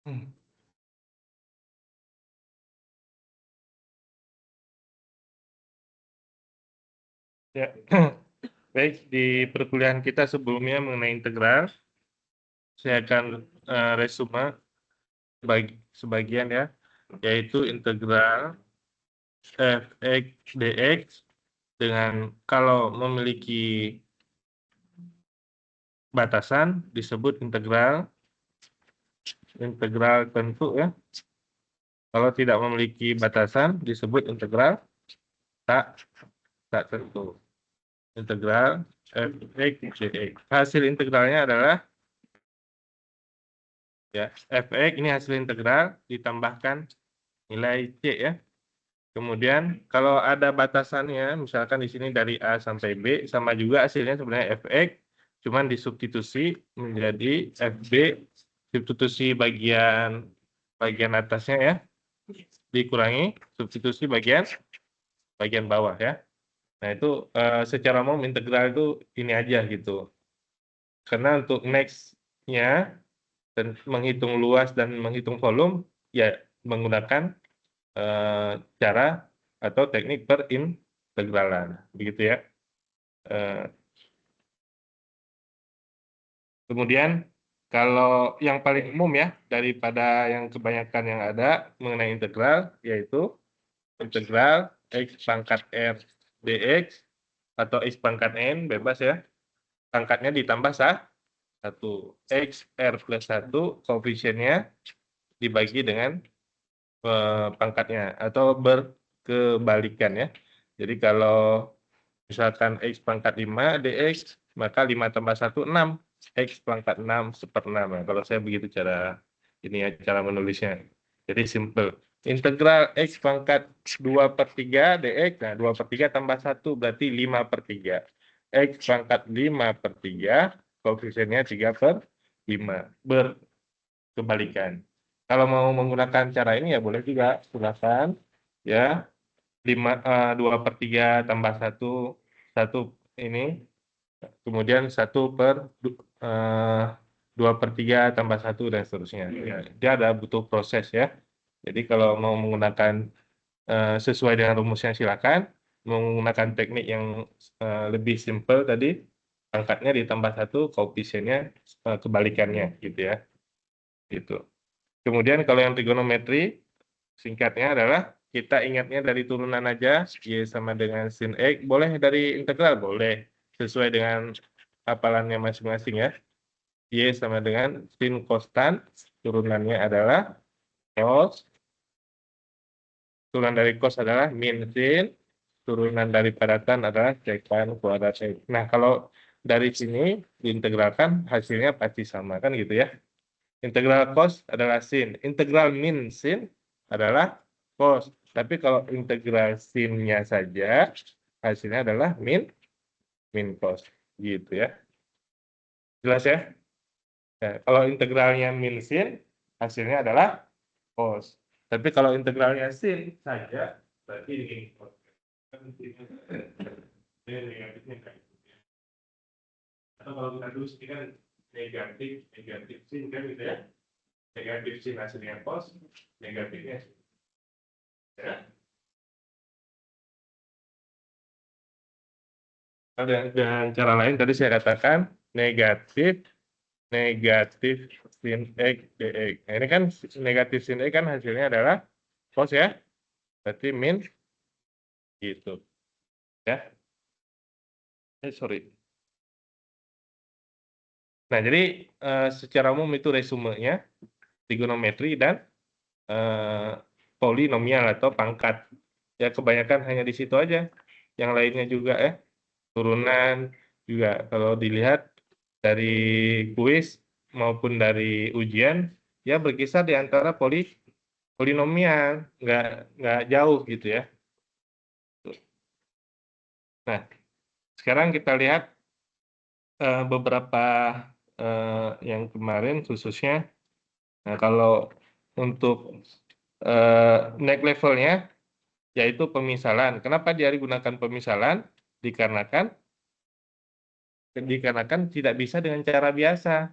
Hmm. Ya, baik di perkuliahan kita sebelumnya mengenai integral, saya akan resume sebagian ya, yaitu integral f(x) dx dengan kalau memiliki batasan disebut integral tentu ya. Kalau tidak memiliki batasan disebut integral tak tak tentu. Integral f(x) dx. Hasil integralnya adalah ya f(x) ini hasil integral ditambahkan nilai c ya. Kemudian kalau ada batasannya, misalkan di sini dari A sampai B, sama juga hasilnya sebenarnya fx, cuman disubstitusi menjadi fb, substitusi bagian atasnya ya, dikurangi substitusi bagian bawah ya. Nah itu secara umum integral itu ini aja gitu. Karena untuk next-nya dan menghitung luas dan menghitung volume ya menggunakan cara atau teknik perintegralan begitu ya. Eh, Kemudian kalau yang paling umum ya daripada yang kebanyakan yang ada mengenai integral yaitu integral x pangkat r dx atau x pangkat n bebas ya, pangkatnya ditambah satu, x r plus 1 koefisiennya dibagi dengan pangkatnya atau berkebalikan ya. Jadi kalau misalkan x pangkat 5 dx, maka 5 tambah 1, 6. X pangkat 6 seper 6. Nah, kalau saya begitu cara ini ya, cara menulisnya. Jadi simple. Integral x pangkat 2/3 dx, nah 2/3 tambah 1 berarti 5/3. X pangkat 5/3, koefisiennya 3/5. Berkebalikan. Kalau mau menggunakan cara ini ya boleh juga, silakan. Ya, 2/3 tambah 1 ini, kemudian 2/3 tambah 1 dan seterusnya. Ya, dia ada butuh proses ya. Jadi kalau mau menggunakan sesuai dengan rumusnya silakan. Menggunakan teknik yang lebih simple tadi, pangkatnya ditambah 1, koefisiennya kebalikannya gitu ya. Gitu. Kemudian kalau yang trigonometri, singkatnya adalah kita ingatnya dari turunan aja, Y sama dengan sin X, boleh dari integral, boleh. Sesuai dengan hafalannya masing-masing ya. Y sama dengan sin konstan, turunannya adalah cos, turunan dari cos adalah min sin, turunan dari padatan adalah sekan kuadrat X. Nah, kalau dari sini diintegralkan, hasilnya pasti sama, kan gitu ya. Integral cos adalah sin. Integral min sin adalah cos. Tapi kalau integral sinnya saja, hasilnya adalah min cos. Gitu ya. Jelas ya? Ya, kalau integralnya min sin, hasilnya adalah cos. Tapi kalau integralnya sin saja, berarti min cos. Ini negatifnya kayak gitu ya. Atau kalau kita dulu sini kan negatif sin kan gitu ya. Negatif sin hasilnya cos, negatifnya sin. Ya. Dengan cara lain tadi saya katakan negatif negatif sin X dx. Nah, ini kan negatif sin X kan hasilnya adalah cos ya. Berarti min gitu ya. Sorry. Nah, jadi secara umum itu resumenya trigonometri dan eh, polinomial atau pangkat. Ya kebanyakan hanya di situ aja. Yang lainnya juga ya. Turunan juga kalau dilihat dari kuis maupun dari ujian ya berkisar di antara polinomial, nggak jauh gitu ya. Nah, sekarang kita lihat beberapa yang kemarin khususnya. Nah, kalau untuk next levelnya yaitu pemisalan. Kenapa dia digunakan pemisalan? Dikarenakan tidak bisa dengan cara biasa.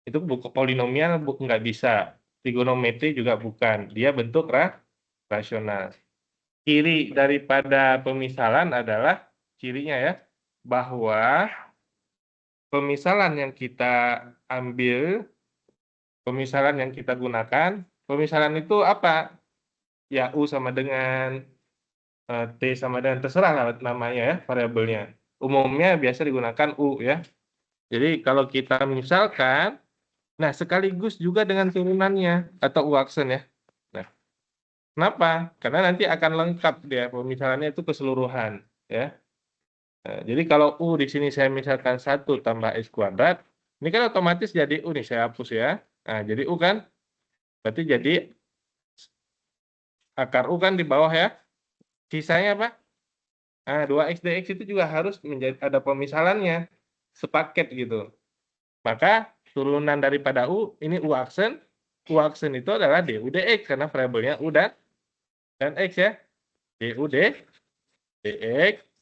Itu buku polinomial nggak bisa. trigonometri juga bukan. Dia bentuk rasional. Ciri daripada pemisalan adalah cirinya ya, bahwa pemisalan yang kita ambil, pemisalan yang kita gunakan, pemisalan itu apa? Ya U sama dengan T sama dengan terserah lah namanya ya, variabelnya. Umumnya biasa digunakan U ya. Jadi kalau kita misalkan, nah sekaligus juga dengan turunannya atau U aksen ya. Nah, kenapa? Karena nanti akan lengkap dia pemisalannya itu keseluruhan ya. Nah, jadi kalau U di sini saya misalkan 1 tambah X kuadrat, ini kan otomatis jadi U nih, saya hapus ya. Nah, jadi U kan, berarti jadi akar U kan di bawah ya. Sisanya apa? Nah, 2X dx itu juga harus menjadi ada pemisalannya, sepaket gitu. Maka turunan daripada U, ini U aksen. U aksen itu adalah du dx, karena variabelnya U dan X ya. du dx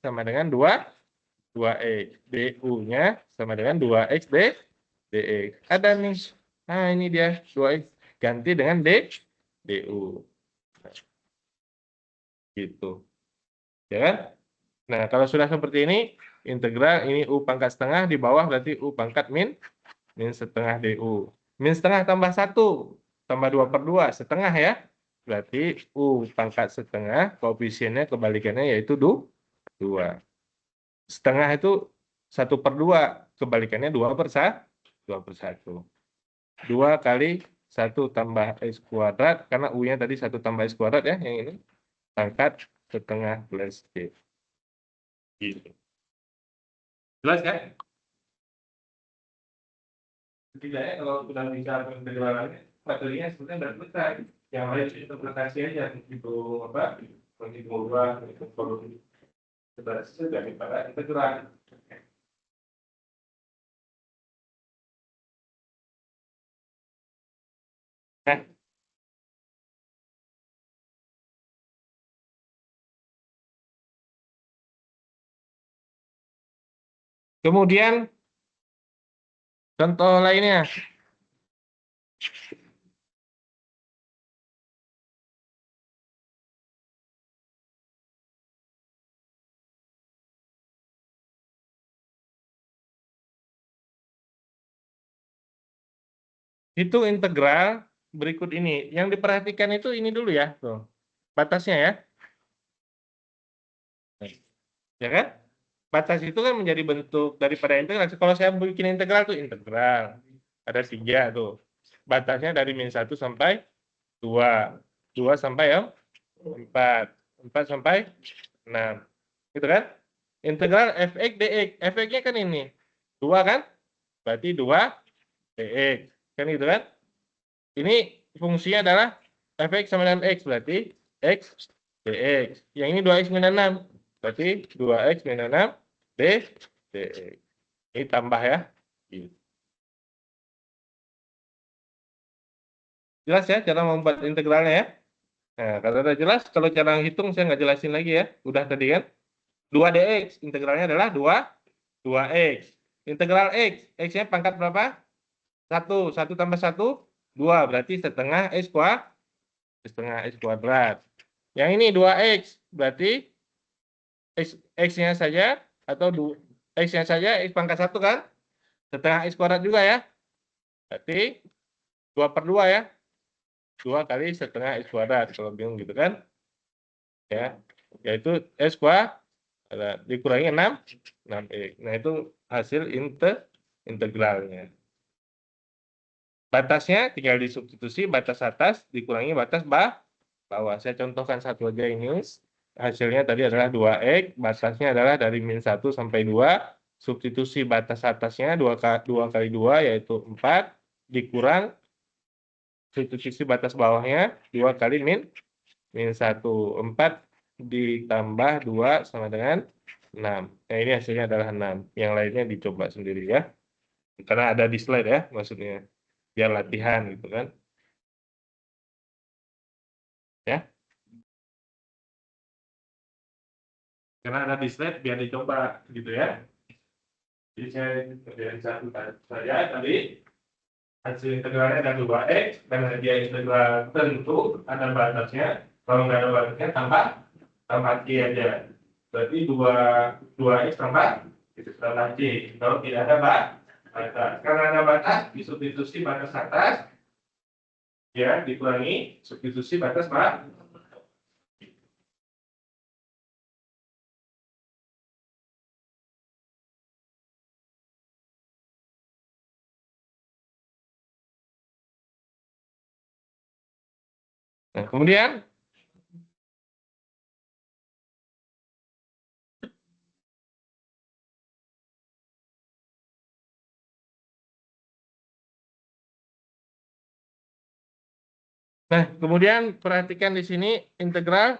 sama dengan 2X. du-nya sama dengan 2X dx. Ada nih. Nah, ini dia 2X. Ganti dengan du. Gitu. Ya kan? Nah, kalau sudah seperti ini, integral ini U pangkat setengah, di bawah berarti U pangkat min setengah du. Min setengah tambah 1, tambah 2/2, setengah ya. Berarti U pangkat setengah, koefisiennya kebalikannya yaitu 2. Setengah itu 1/2, kebalikannya 2/1. 2 kali 1 tambah X kuadrat, karena U-nya tadi 1 tambah X kuadrat ya, yang ini. Pangkat setengah plus C. Gitu. Jelas kan? Setidaknya kalau sudah bisa penjelasannya, materinya sebenarnya sudah selesai. Yang lain interpretasi aja, itu apa? Menghitung ubah, menghitung produksi. Sebenarnya daripada integral. Nah, kemudian contoh lainnya, hitung integral berikut ini. Yang diperhatikan itu ini dulu ya, tuh. Batasnya ya. Ya kan? Batas itu kan menjadi bentuk daripada integral. Kalau saya bikin integral tuh integral. Ada 3 tuh. Batasnya dari -1 sampai 2. 2 sampai ya 4. 4 sampai 6. Gitu kan? Integral fx dx. Fx-nya kan ini. 2 kan? Berarti 2 dx. Kan gitu kan? Ini fungsinya adalah fx sama dengan x. Berarti x dx. Yang ini 2x minus 6. Berarti 2x minus 6 dx. Ini tambah ya. Jelas ya cara membuat integralnya ya? Nah, kalau udah jelas, kalau cara hitung saya nggak jelasin lagi ya. Udah tadi kan? 2 dx, integralnya adalah 2x. Integral x, x-nya pangkat berapa? 1. 1 tambah 1, 2. Berarti setengah x kuadrat. Yang ini 2x, berarti x-nya saja, atau x-nya saja, x pangkat 1 kan? Setengah x kuadrat juga ya. Berarti 2/2 ya. 2 kali setengah x kuadrat, kalau bingung gitu kan? Ya, yaitu x kuadrat dikurangi 6x. Nah, itu hasil integralnya. Batasnya tinggal disubstitusi, batas atas dikurangi batas bawah. Saya contohkan satu aja ini. Hasilnya tadi adalah 2x, batasnya adalah dari -1 sampai 2. Substitusi batas atasnya 2 kali 2 yaitu 4, dikurang substitusi batas bawahnya 2 kali -1. 4 ditambah 2 sama dengan 6. Nah, ini hasilnya adalah 6. Yang lainnya dicoba sendiri ya. Karena ada di slide ya, maksudnya. Biar latihan gitu kan. Ya. Karena ada di slide biar dicoba gitu ya. Jadi saya kerjain satu saja tadi. hasil integralnya ada 2x, karena dia integral tentu ada batasnya. Kalau nggak ada batasnya tambah c aja. Berarti 2x tambah c. Kalau tidak ada batas, karena ada batas, disubstitusi batas atas, ya dikurangi substitusi batas bawah. Nah, kemudian perhatikan di sini integral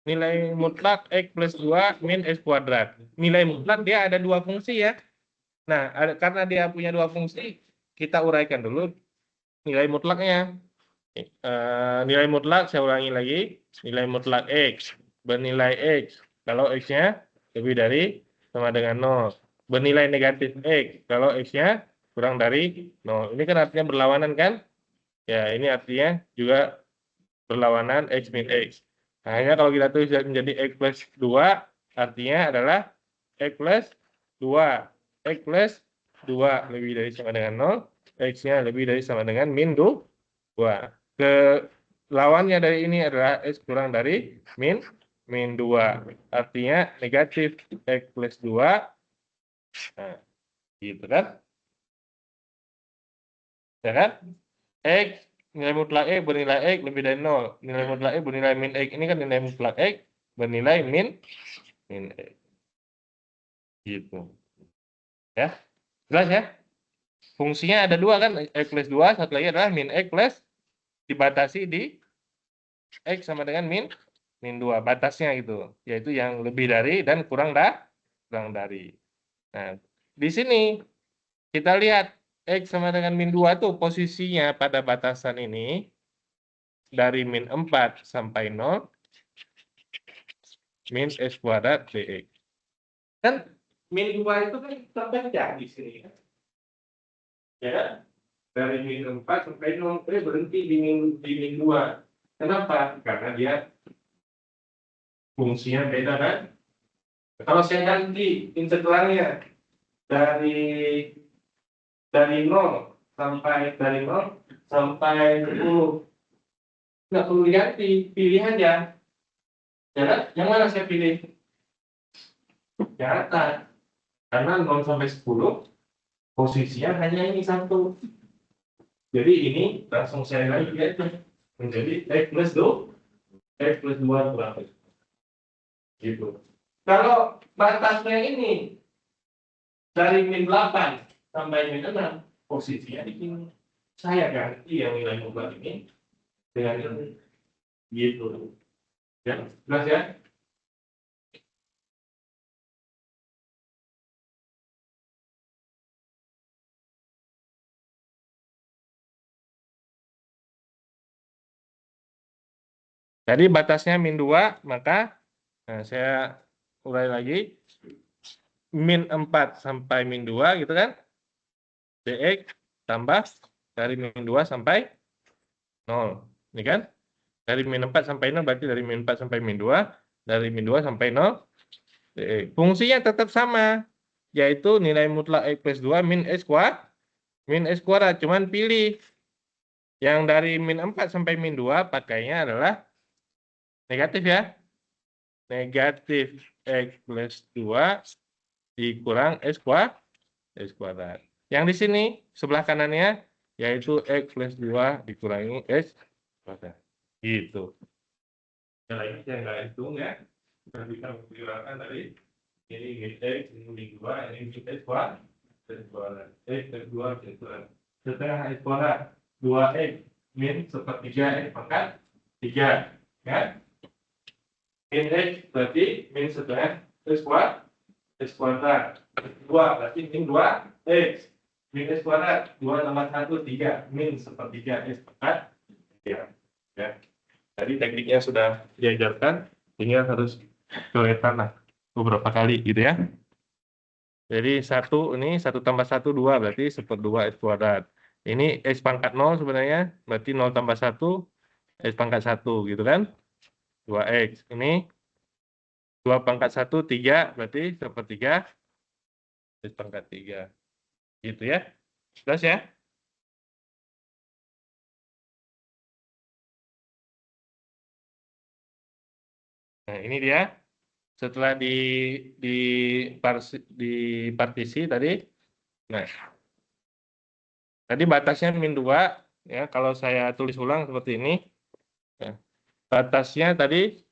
nilai mutlak x plus 2 min x kuadrat. Nilai mutlak dia ada dua fungsi ya. Nah, karena dia punya dua fungsi, kita uraikan dulu nilai mutlaknya. Nilai mutlak, saya ulangi lagi, nilai mutlak x bernilai x kalau x-nya lebih dari sama dengan 0. Bernilai negatif x kalau x-nya kurang dari 0. Ini kan artinya berlawanan kan? Ya, ini artinya juga berlawanan x min x. Nah, hanya kalau kita tulis menjadi x plus 2, artinya adalah x plus 2. X plus 2 lebih dari sama dengan 0, x-nya lebih dari sama dengan min 2. Lawannya dari ini adalah x kurang dari min 2. Artinya negatif x plus 2. Nah, gitu kan? Ya kan? X nilai mutlak X bernilai X lebih dari 0. Nilai mutlak X bernilai min X. Ini kan nilai mutlak X bernilai min X. Gitu. Ya. Jelas ya? Fungsinya ada dua kan? X plus 2. Satu lagi adalah min X plus dibatasi di X sama dengan min 2. Batasnya itu. Yaitu yang lebih dari dan kurang dari. Nah, di sini kita lihat X sama dengan min 2 tuh posisinya pada batasan ini dari min 4 sampai 0 min x kuadrat dx. Kan min 2 itu kan terbaca di sini kan. Ya, dari min 4 sampai 0 berhenti di min 2. Kenapa? Karena dia fungsinya beda kan. Kalau saya ganti integralnya dari 0 sampai 10, nggak perlu diganti, pilih aja. Ya, yang mana saya pilih? Yang atas. Karena 0 sampai 10 posisinya hanya ini satu. Jadi ini langsung saya lagi aja menjadi x plus 2 kurang x. Gitu. Kalau batasnya ini dari min 8 sampai min 6, posisinya di sini. Saya ganti yang nilai mutlak ini dengan ini. Gitu. Ya, jelas ya? Jadi batasnya min 2, maka saya urai lagi. Min 4 sampai min 2 gitu kan. dx tambah dari min 2 sampai 0. Ini kan? Dari min 4 sampai 0 berarti dari min 4 sampai min 2. Dari min 2 sampai 0. dx. Fungsinya tetap sama. Yaitu nilai mutlak x plus 2 min x kuadrat. Cuman pilih. Yang dari min 4 sampai min 2 pakainya adalah negatif ya. Negatif x plus 2 dikurang x kuadrat. Yang di sini sebelah kanannya yaitu x plus 2 dikurangi x kuadrat. Gitu. Yang lain saya nggak hitung ya. Kita bisa memperkirakan tadi ini min x, ini min 2, ini min x kuadrat. X plus 2 kuadrat. Setengah x kuadrat 2x min sepertiga x pangkat 3. Ya. Min x berarti min setengah x kuadrat. 2 berarti min 2x. Min x kuadrat 2 tambah 1 3 min sepertiga x pangkat 3. Ya. Jadi tekniknya sudah diajarkan, tinggal harus kelihatan lah beberapa kali gitu ya. Jadi 1 tambah 1 2 berarti 1/2 x kuadrat. Ini X pangkat 0 sebenarnya, berarti 0 tambah 1, X pangkat 1 gitu kan. 2X. Ini 2 pangkat 1, 3, berarti 1/3 X pangkat 3. Gitu ya. Jelas ya? Nah, ini dia. Setelah di partisi tadi, nah, tadi batasnya min 2, ya, kalau saya tulis ulang seperti ini. Ya. Batasnya tadi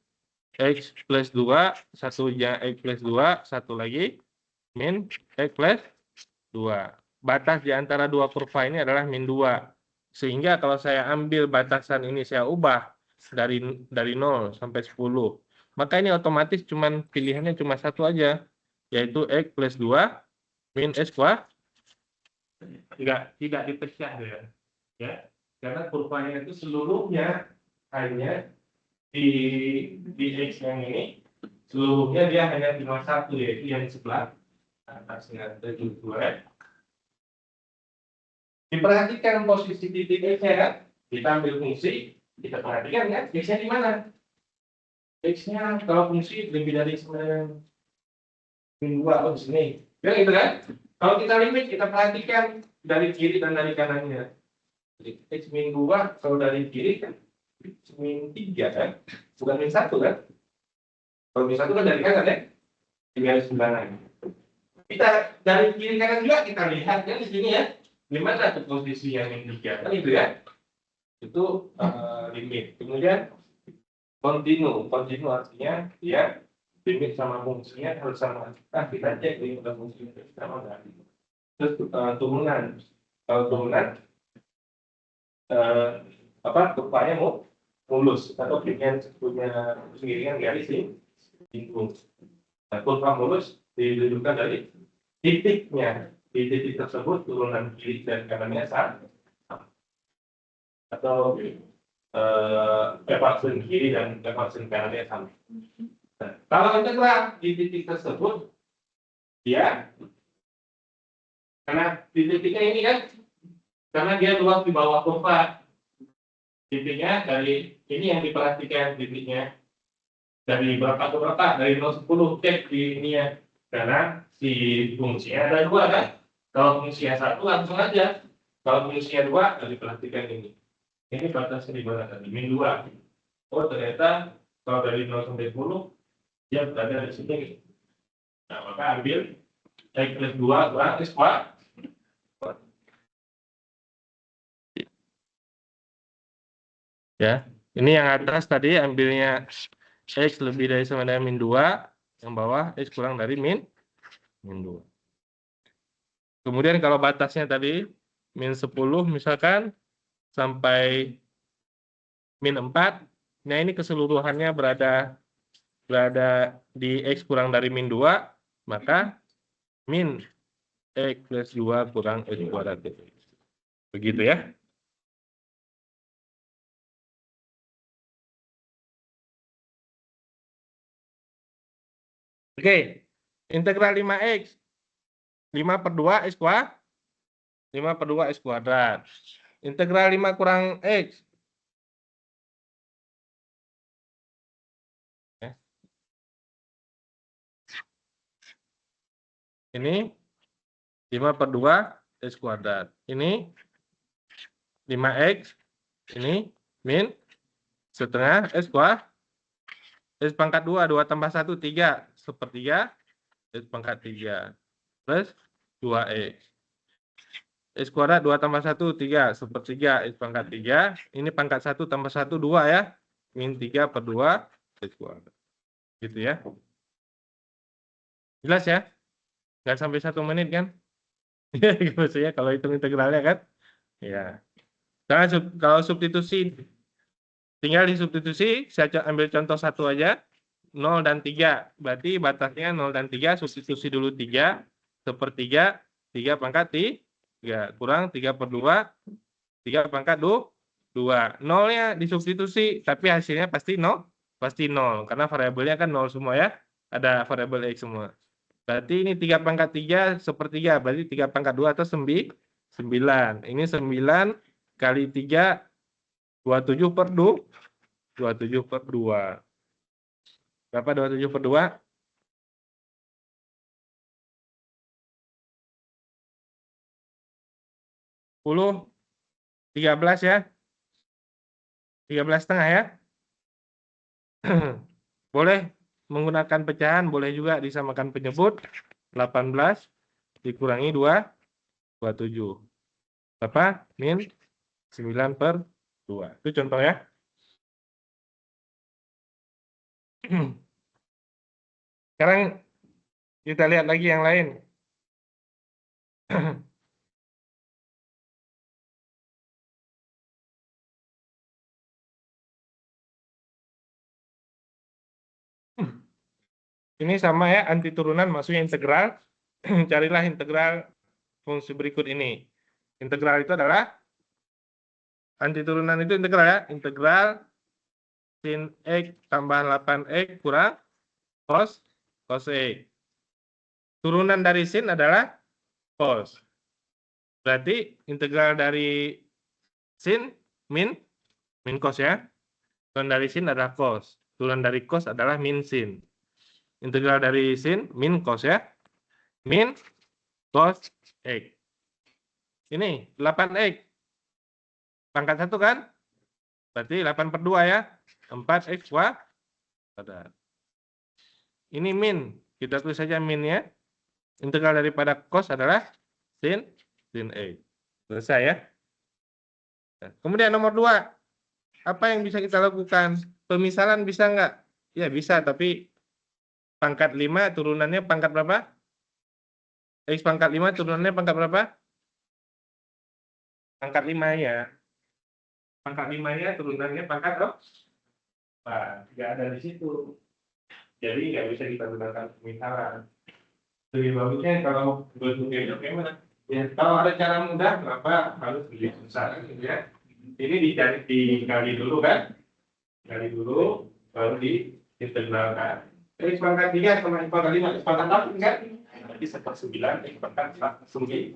X plus 2, satunya X plus 2, satu lagi min X plus 2. Batas di antara dua kurva ini adalah min 2. Sehingga kalau saya ambil batasan ini saya ubah dari 0 sampai 10, maka ini otomatis pilihannya cuma satu aja, yaitu X plus 2 min X kuadrat. Tidak dipecah ya. Karena kurvanya itu seluruhnya hanya di X yang ini, seluruhnya dia hanya cuma satu, yaitu yang sebelah atasnya dari 2. Diperhatikan posisi titik X-nya kan, kita ambil fungsi, kita perhatikan kan, X-nya di mana? X-nya kalau fungsi lebih dari 9/2, di sini. Ya gitu kan? Kalau kita limit, kita perhatikan dari kiri dan dari kanannya. Jadi X min 2, kalau dari kiri kan min 3 kan? Bukan min 1 kan? Kalau min 1 kan dari kanan ya? Di garis kanan. Kita dari kiri kanan juga kita lihat kan di sini ya. Di mana tuh posisi yang min 3 kan itu ya? Itu limit. Kemudian kontinu artinya ya limit sama fungsinya harus sama. Nah, kita cek limit dan fungsinya sama nggak. Terus turunan. Kalau turunan kurvanya mau mulus atau punya sendirian garis di lingkung. Nah, kurva mulus ditunjukkan dari titiknya. Di titik tersebut turunan kiri dan kanannya sama. Atau equation kiri dan equation kanannya sama. Nah, kalau integral di titik tersebut, ya, karena di titiknya ini kan, karena dia luas di bawah kurva, titiknya dari ini yang diperhatikan titiknya dari berapa ke berapa, dari 0 ke 10, cek di ini ya, karena si fungsinya ada 2 kan, kalau fungsinya 1 langsung aja, kalau fungsinya 2 harus diperhatikan ini batasnya di mana tadi, min 2. Oh ternyata kalau dari 0 sampai 10 dia berada di sini. Nah, maka ambil X plus 2 kurang X kuadrat. Ya, ini yang atas tadi ambilnya X lebih dari sama dengan min 2, yang bawah X kurang dari min 2. Kemudian kalau batasnya tadi min 10 misalkan sampai min 4, nah ini keseluruhannya berada di X kurang dari min 2, maka min X plus 2 kurang X kuadrat. Begitu ya. Oke, integral 5X. 5/2 X kuadrat. 5/2 X kuadrat. Integral 5 kurang X. Ini 5/2 X kuadrat. Ini 5X. Ini min setengah X kuadrat. X pangkat 2, 2 tambah 1, 3. 1/3 X pangkat 3. Plus 2X. X kuadrat 2 tambah 1, 3. 1/3 X pangkat 3. Ini pangkat 1 tambah 1, 2 ya. Min 3/2 X kuadrat. Gitu ya. Jelas ya? Nggak sampai 1 menit kan? Maksudnya kalau hitung integralnya kan? Ya. Kalau substitusi, tinggal disubstitusi, saya ambil contoh satu aja. 0 dan 3. Berarti batasnya 0 dan 3, substitusi dulu 3. 1/3, 3 pangkat 3. Kurang 3/2, 3 pangkat 2. 0-nya disubstitusi, tapi hasilnya pasti 0. Pasti 0, karena variabelnya kan 0 semua ya. Ada variabel X semua. Berarti ini 3 pangkat 3, 1/3. Berarti 3 pangkat 2 atau 9. 9. Ini 9 kali 3, 27 per 2. 27 per 2. Berapa 27 per 2? 10, 13 ya. 13,5 ya. Boleh menggunakan pecahan, boleh juga disamakan penyebut. 18 dikurangi 2, 27. Berapa? Min 9 per 2. Itu contoh ya. Sekarang kita lihat lagi yang lain. Ini sama ya, anti turunan maksudnya integral. Carilah integral fungsi berikut ini. Integral itu adalah anti turunan itu integral ya. Integral sin X tambah 8X kurang cos X. Turunan dari sin adalah cos. Berarti integral dari sin min cos ya. Turunan dari sin adalah cos. Turunan dari cos adalah min sin. Integral dari sin min cos ya. Min cos X. Ini 8X. Pangkat 1 kan? Berarti 8 per 2 ya. 4X kuadrat. Ini min. Kita tulis saja min ya. Integral daripada cos adalah sin X. Selesai ya. Kemudian nomor 2. Apa yang bisa kita lakukan? Pemisalan bisa nggak? Ya bisa, tapi pangkat 5 turunannya pangkat berapa? X pangkat 5 turunannya pangkat berapa? Pangkat 5 ya. Pangkat 5 ya turunannya pangkat berapa? Nah, nggak ada di situ. Jadi nggak bisa kita gunakan pemisalan. Lebih bagusnya kalau bentuknya gimana? Ya, kalau ada cara mudah, kenapa harus lebih susah gitu ya? Ini dikali dulu kan? Dikali dulu, baru diintegralkan. X pangkat 3 sama X pangkat 5, X pangkat 8 kan? Nanti 1/9, X pangkat 9.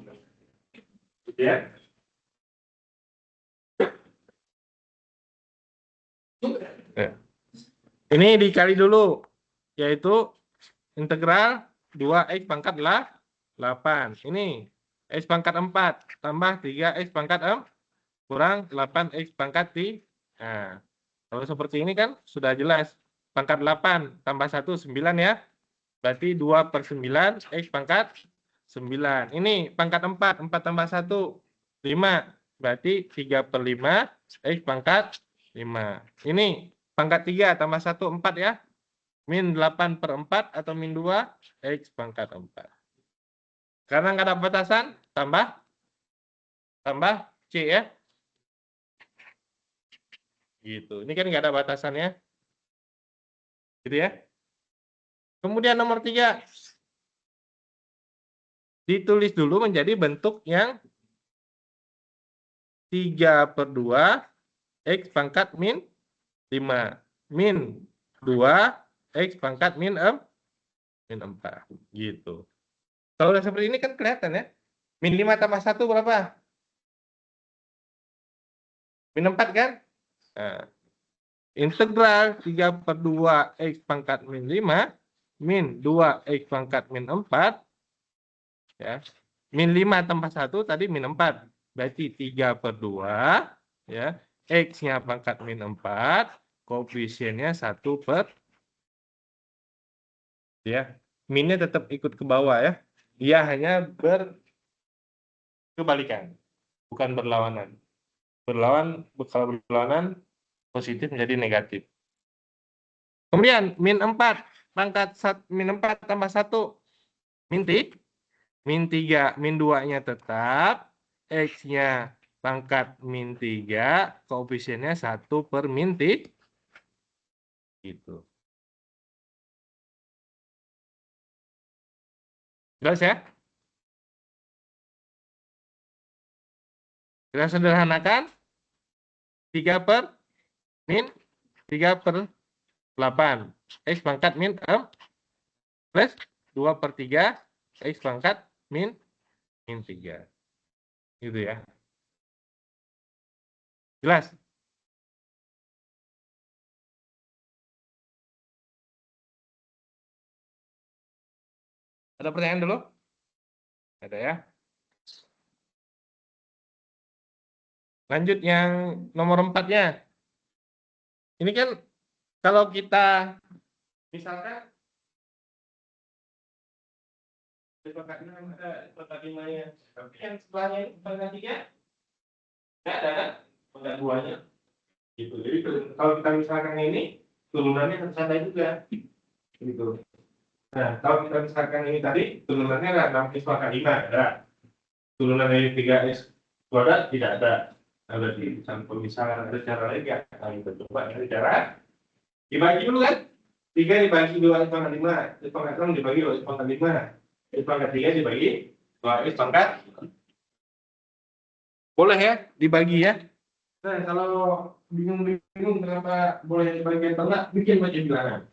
Gitu ya. Ini dikali dulu, yaitu integral 2X pangkat 8. Ini X pangkat 4 tambah 3X pangkat 4 kurang 8X pangkat 3. Nah, kalau seperti ini kan sudah jelas. Pangkat 8 tambah 1, 9 ya. Berarti 2 per 9, X pangkat 9. Ini pangkat 4, 4 tambah 1, 5. Berarti 3 per 5, X pangkat 5. Ini pangkat 3 tambah 1, 4 ya. Min 8 per 4 atau min 2, X pangkat 4. Karena nggak ada batasan, tambah C ya. Gitu. Ini kan nggak ada batasannya. Gitu ya. Kemudian nomor 3. Ditulis dulu menjadi bentuk yang 3 per 2, X pangkat min 5. Min 2, X pangkat min 4. Gitu. Kalau udah seperti ini kan kelihatan ya. Min 5 tambah 1 berapa? Min 4 kan? Nah, integral 3 per 2 X pangkat min 5 min 2 X pangkat min 4 ya. Min 5 tambah 1 tadi min 4. Berarti 3 per 2 ya. X-nya pangkat min 4, koefisiennya 1 per ya. Minnya tetap ikut ke bawah ya. Dia hanya berkebalikan, bukan berlawanan. Kalau berlawanan positif menjadi negatif. Kemudian min 4 pangkat min 4 tambah 1 min 3, min 2-nya tetap, X-nya pangkat min 3, koefisiennya 1 per min 3. Gitu. Jelas ya? Kita sederhanakan 3 per min 3 per 8. X pangkat min 4 plus 2 per 3 X pangkat min 3. gitu ya. Jelas? Ada pertanyaan dulu? Ada ya. Lanjut yang nomor 4-nya. Ini kan kalau kita misalkan pangkat 6 ada pangkat 5-nya. Tapi kan setelahnya itu pangkat 3 nggak ada kan? Pangkat 2-nya. Gitu. Jadi kalau kita misalkan ini turunannya harus ada juga. Gitu. Nah, kalau kita misalkan ini tadi turunannya ada 6 pangkat 5 ada. Turunan dari 3x kuadrat tidak ada. Nah, berarti misalkan ada cara lain nggak? Nah, kita coba dari cara dibagi dulu kan? 3 dibagi 2 x pangkat 5, x pangkat 6 dibagi 2 x pangkat 5, x pangkat 3 dibagi 2 x pangkat. Boleh ya, dibagi ya. Nah, kalau bingung-bingung kenapa boleh dibagi atau enggak, bikin aja bilangan.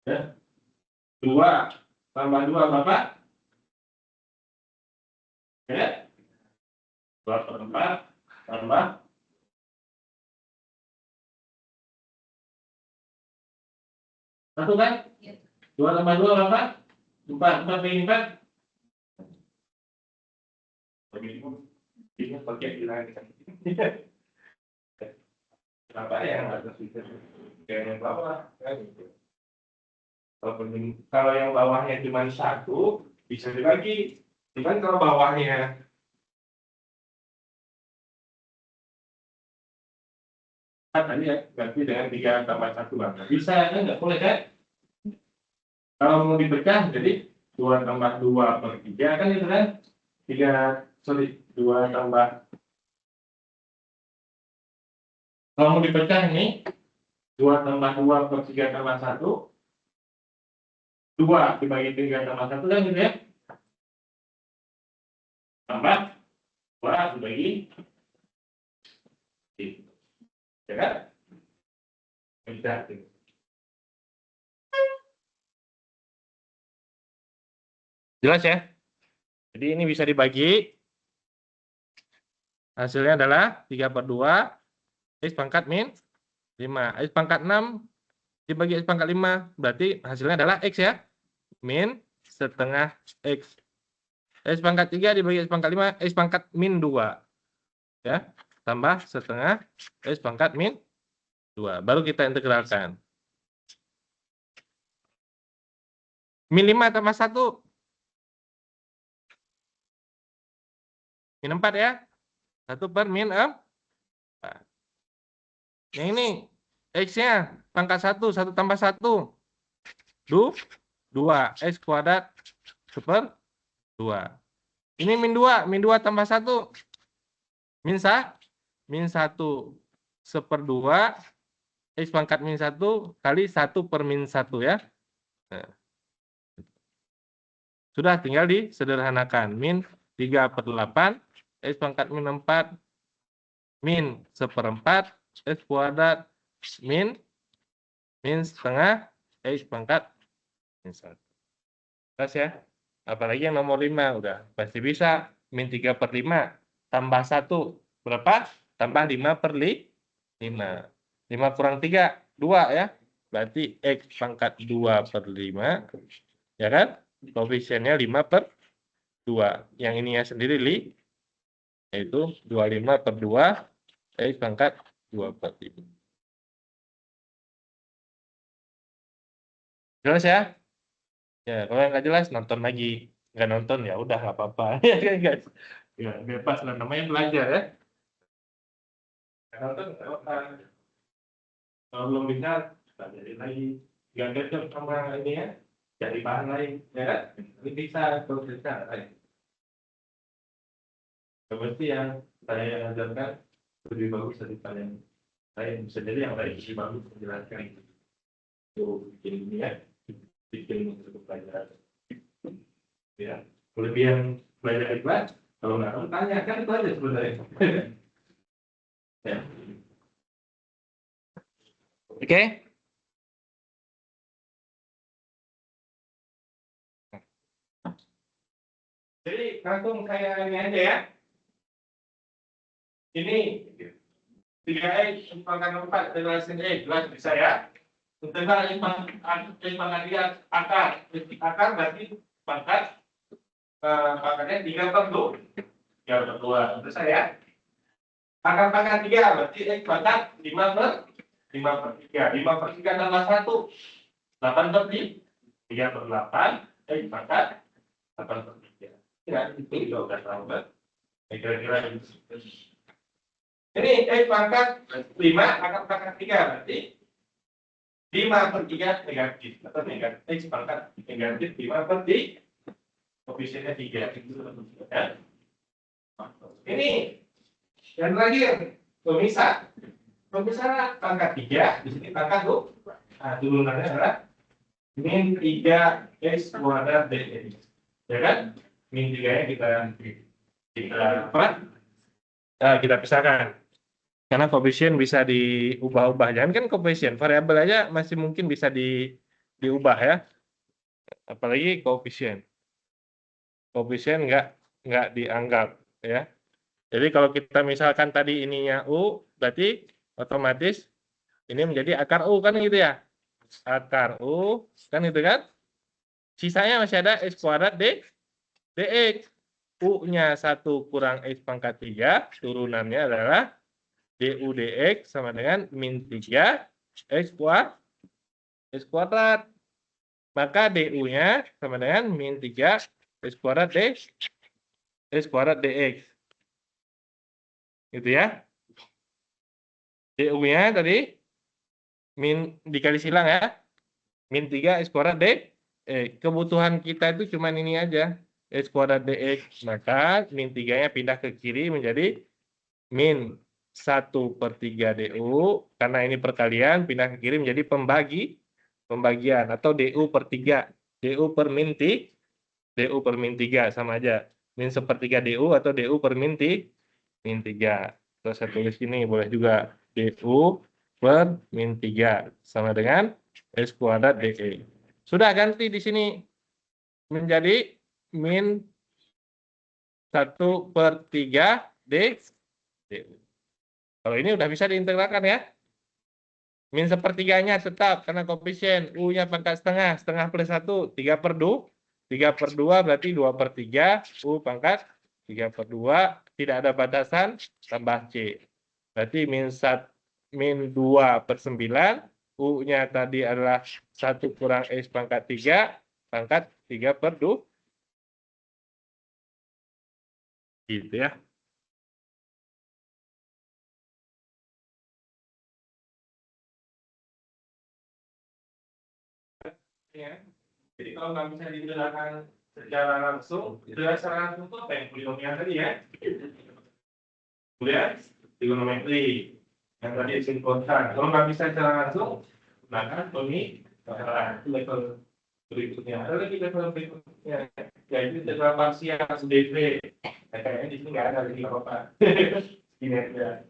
Ya. 2 tambah 2 berapa? Ya. 2/4 tambah 1 kan? 2 tambah 2 berapa? 4. 4 bagi 4. Ini pakai bilangan. Kenapa ya nggak terpikir kayak yang bawah kan gitu. Kalau yang bawahnya cuma 1 bisa dibagi. Cuman kalau bawahnya tadi ya ganti dengan 3 tambah 1 bang. Bisa kan nggak boleh kan? Kalau mau dipecah jadi 2 tambah 2/3 kan itu kan 3 sorry 2 tambah kalau mau dipecah ini 2 tambah 2/3 tambah 1 2 dibagi 3 tambah 1 kan gitu ya tambah 2 dibagi 3 ya kan? Bisa. Jelas ya? Jadi ini bisa dibagi. Hasilnya adalah 3/2 X pangkat min 5. X pangkat 6 dibagi X pangkat 5. Berarti hasilnya adalah X ya. Min setengah X. X pangkat 3 dibagi X pangkat 5. X pangkat min 2. Ya. Tambah setengah X pangkat min 2. Baru kita integralkan. Min 5 tambah 1. Min 4 ya. 1 per min 4. Yang ini X-nya pangkat 1. 1 tambah 1. 2. X kuadrat per 2. Ini min 2. Min 2 tambah 1. Min 1 1/2 X pangkat min 1 kali 1 per min 1 ya. Nah, sudah tinggal disederhanakan. Min 3/8 X pangkat min 4 min 1/4 X kuadrat min setengah X pangkat min 1. Jelas ya? Apalagi yang nomor 5 udah pasti bisa. Min 3/5 tambah 1 berapa? Tambah 5/5. 5 kurang 3, 2 ya. Berarti X pangkat 2/5, ya kan? Koefisiennya 5/2. Yang ininya sendiri yaitu 25/2 X pangkat 2/5. Jelas ya? Ya, kalau yang nggak jelas nonton lagi. Nggak nonton ya udah nggak apa-apa. Ya kan guys? Ya, bebas lah namanya belajar ya. Nggak nonton nggak apa-apa. Kalau belum bisa, pelajari lagi. Nggak cocok sama ini ya, cari bahan lain. Ya kan? Ini bisa, kalau bisa. Seperti yang saya ajarkan lebih bagus daripada yang lain. Bisa jadi yang lain lebih bagus menjelaskan itu. Bikin ini ya, bikin untuk pelajaran. Ya, kelebihan belajar ikhlas, kalau nggak tahu tanya kan itu aja sebenarnya. Ya. Oke. Jadi langsung saya ini aja ya. Ini 3x pangkat 4 integrasi jelas bisa ya. Integral x pangkat 3 akar berarti pangkatnya 3/2. 3/2 selesai ya. Akar pangkat 3 berarti x pangkat 5/3. 5/3 tambah 1 8/3. 3/8 x pangkat 8/3. Ya, itu juga udah tahu kan. Kira-kira ini x pangkat 5 akar pangkat 3 berarti 5/3 negatif atau negatif x pangkat negatif 5/3 koefisiennya 3 ya. Ini yang terakhir pemisah pangkat 3 di sini pangkat 2. Nah, turunannya adalah min 3x kuadrat dx ya kan, min 3 nya kita pisahkan. Karena koefisien bisa diubah-ubah. Jangan kan koefisien, variabel aja masih mungkin bisa diubah ya. Apalagi koefisien. Koefisien nggak dianggap ya. Jadi kalau kita misalkan tadi ininya U, berarti otomatis ini menjadi akar U kan gitu ya. Akar U kan gitu kan. Sisanya masih ada x kuadrat dx. U-nya 1 kurang x pangkat 3, turunannya adalah du dx sama dengan min 3 x kuadrat. Maka du-nya sama dengan min 3 x kuadrat dx. Gitu ya. du-nya tadi min dikali silang ya. Min 3 x kuadrat dx. Kebutuhan kita itu cuma ini aja. X kuadrat dx. Maka min 3-nya pindah ke kiri menjadi min 1/3 du, karena ini perkalian, pindah ke kiri menjadi pembagian, atau du/3. du per min 3 sama aja. Min 1/3 du atau du per min 3. Terus saya tulis ini boleh juga, du per min 3 sama dengan x kuadrat dx. Sudah ganti di sini menjadi min 1/3 du. Kalau ini udah bisa diintegralkan ya. Min 1/3-nya tetap karena koefisien U-nya pangkat setengah, setengah plus 1, 3/2. 3/2 berarti 2/3, U pangkat 3/2, tidak ada batasan, tambah C. Berarti min 2/9, U-nya tadi adalah 1 kurang X pangkat 3, pangkat 3/2. Gitu ya. Ya. Jadi kalau nggak bisa dijelaskan secara langsung, secara langsung itu apa yang polinomial tadi ya? Kemudian trigonometri yang tadi sinkronkan. Kalau nggak bisa secara langsung, gunakan level berikutnya. Ada lagi level berikutnya, yaitu integral parsial dv. Kayaknya di sini nggak ada lagi apa-apa. Ini aja.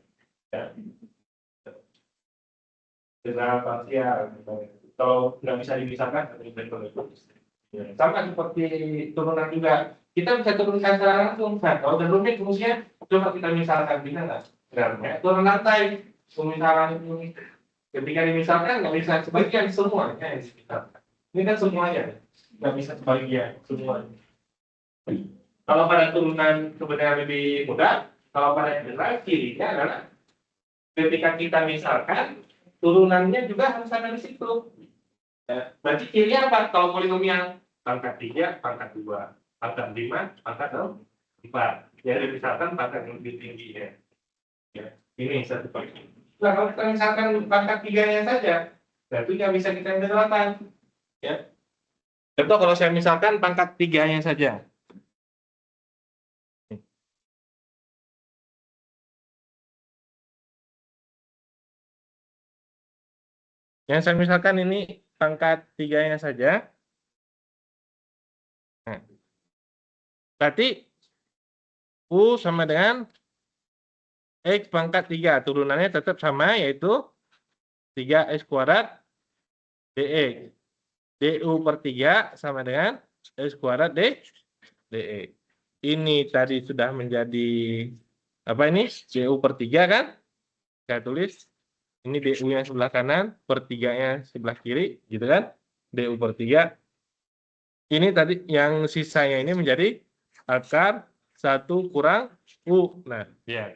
Integral parsial. Kalau nggak bisa dipisahkan, sama seperti turunan juga. Kita bisa turunkan secara langsung. Nah, kalau udah rumit rumusnya, coba kita misalkan, bisa nggak? Nah, turun lantai, pemisahan ini. Ketika dimisalkan, nggak bisa sebagian semuanya yang dimisalkan. Ini kan semuanya, nggak bisa sebagian semuanya. Kalau pada turunan sebenarnya lebih mudah. Kalau pada integral, kirinya adalah ketika kita misalkan, turunannya juga harus ada di situ. Berarti kirinya apa? Kalau polinomial pangkat 3, pangkat 2, pangkat 5, pangkat 4. Jadi misalkan pangkat yang lebih tinggi ya. Ini satu pangkat. Nah, kalau kita misalkan pangkat 3-nya saja, berarti nggak bisa kita integralkan. Ya. Contoh kalau saya misalkan pangkat 3-nya saja. Yang saya misalkan ini pangkat 3-nya saja. Nah, berarti U sama dengan X pangkat 3. Turunannya tetap sama, yaitu 3X kuadrat dx. du/3 sama dengan X kuadrat dx. Ini tadi sudah menjadi Apa ini? DU per 3 kan? Saya tulis. Ini DU-nya sebelah kanan, per 3-nya sebelah kiri, gitu kan? DU per 3. Ini tadi yang sisanya ini menjadi akar 1 kurang U. Nah, ya.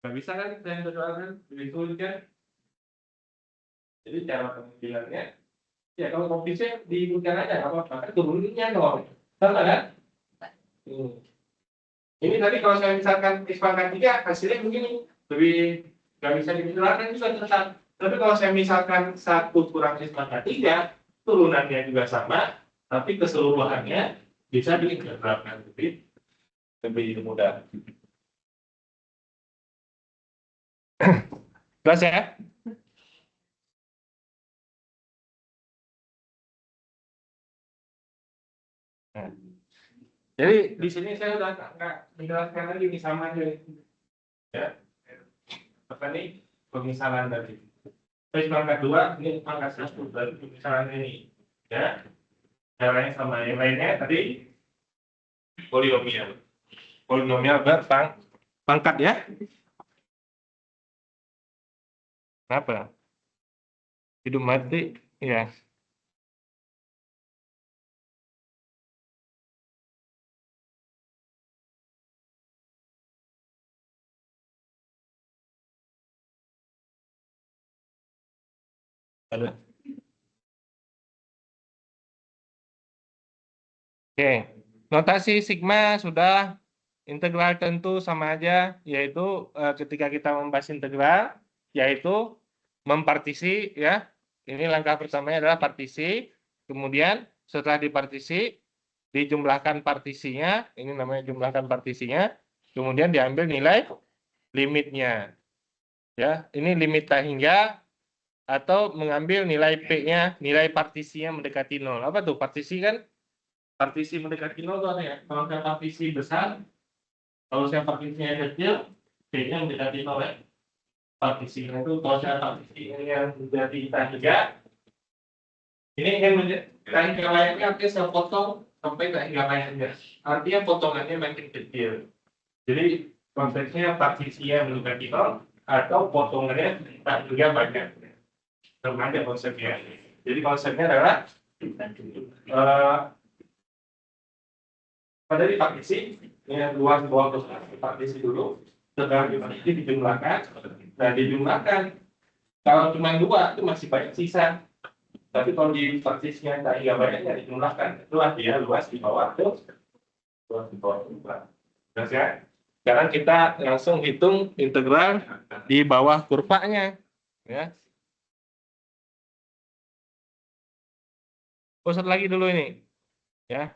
Nggak bisa kan saya integralkan? Ditulis kan? Jadi cara pengambilannya, ya kalau koefisien diikutkan aja, apa-apa. Turunnya dong. Sama kan? Ini tadi kalau saya misalkan X pangkat 3, hasilnya begini. Lebih nggak bisa dimisalkan juga tetap. Tapi kalau saya misalkan 1 kurang X pangkat 3, turunannya juga sama, tapi keseluruhannya bisa diintegralkan lebih mudah. Jelas ya? Nah, jadi di sini saya udah nggak menjelaskan lagi ini sama aja. Ya, apa nih pemisalan tadi? X pangkat 2 ini pangkat 1 dari pemisalan ini. Ya, caranya sama yang lainnya tadi polinomial. Polinomial berpangkat ya. Apa? Hidup mati ya. Ada. Oke, notasi sigma sudah, integral tentu sama aja, yaitu ketika kita membahas integral, yaitu mempartisi ya. Ini langkah pertamanya adalah partisi, kemudian setelah dipartisi dijumlahkan partisinya, ini namanya jumlahkan partisinya, kemudian diambil nilai limitnya. Ya, ini limit tak hingga atau mengambil nilai P-nya, nilai partisinya mendekati 0. Apa tuh partisi kan? Partisi mendekati 0 itu apa ya? Kalau saya partisi besar, kalau saya partisinya kecil, P-nya mendekati 0 ya. Partisinya itu, kalau saya partisi yang menjadi tak hingga, ini yang tak hingga layaknya, artinya saya potong sampai tak hingga layaknya. Artinya potongannya makin kecil. Jadi konteksnya partisinya mendekati 0 atau potongannya tak hingga banyak. Sama aja konsepnya. Jadi konsepnya adalah pada dipartisi, yang luas bawah terus dipartisi dulu, setelah dipartisi dijumlahkan, nah dijumlahkan. Kalau cuma 2 itu masih banyak sisa. Tapi kalau di partisinya tak hingga banyaknya dijumlahkan, itulah dia luas di bawah terus, luas di bawah juga. Nah, sekarang kita langsung hitung integral di bawah kurvanya, ya. Pusat lagi dulu ini, ya.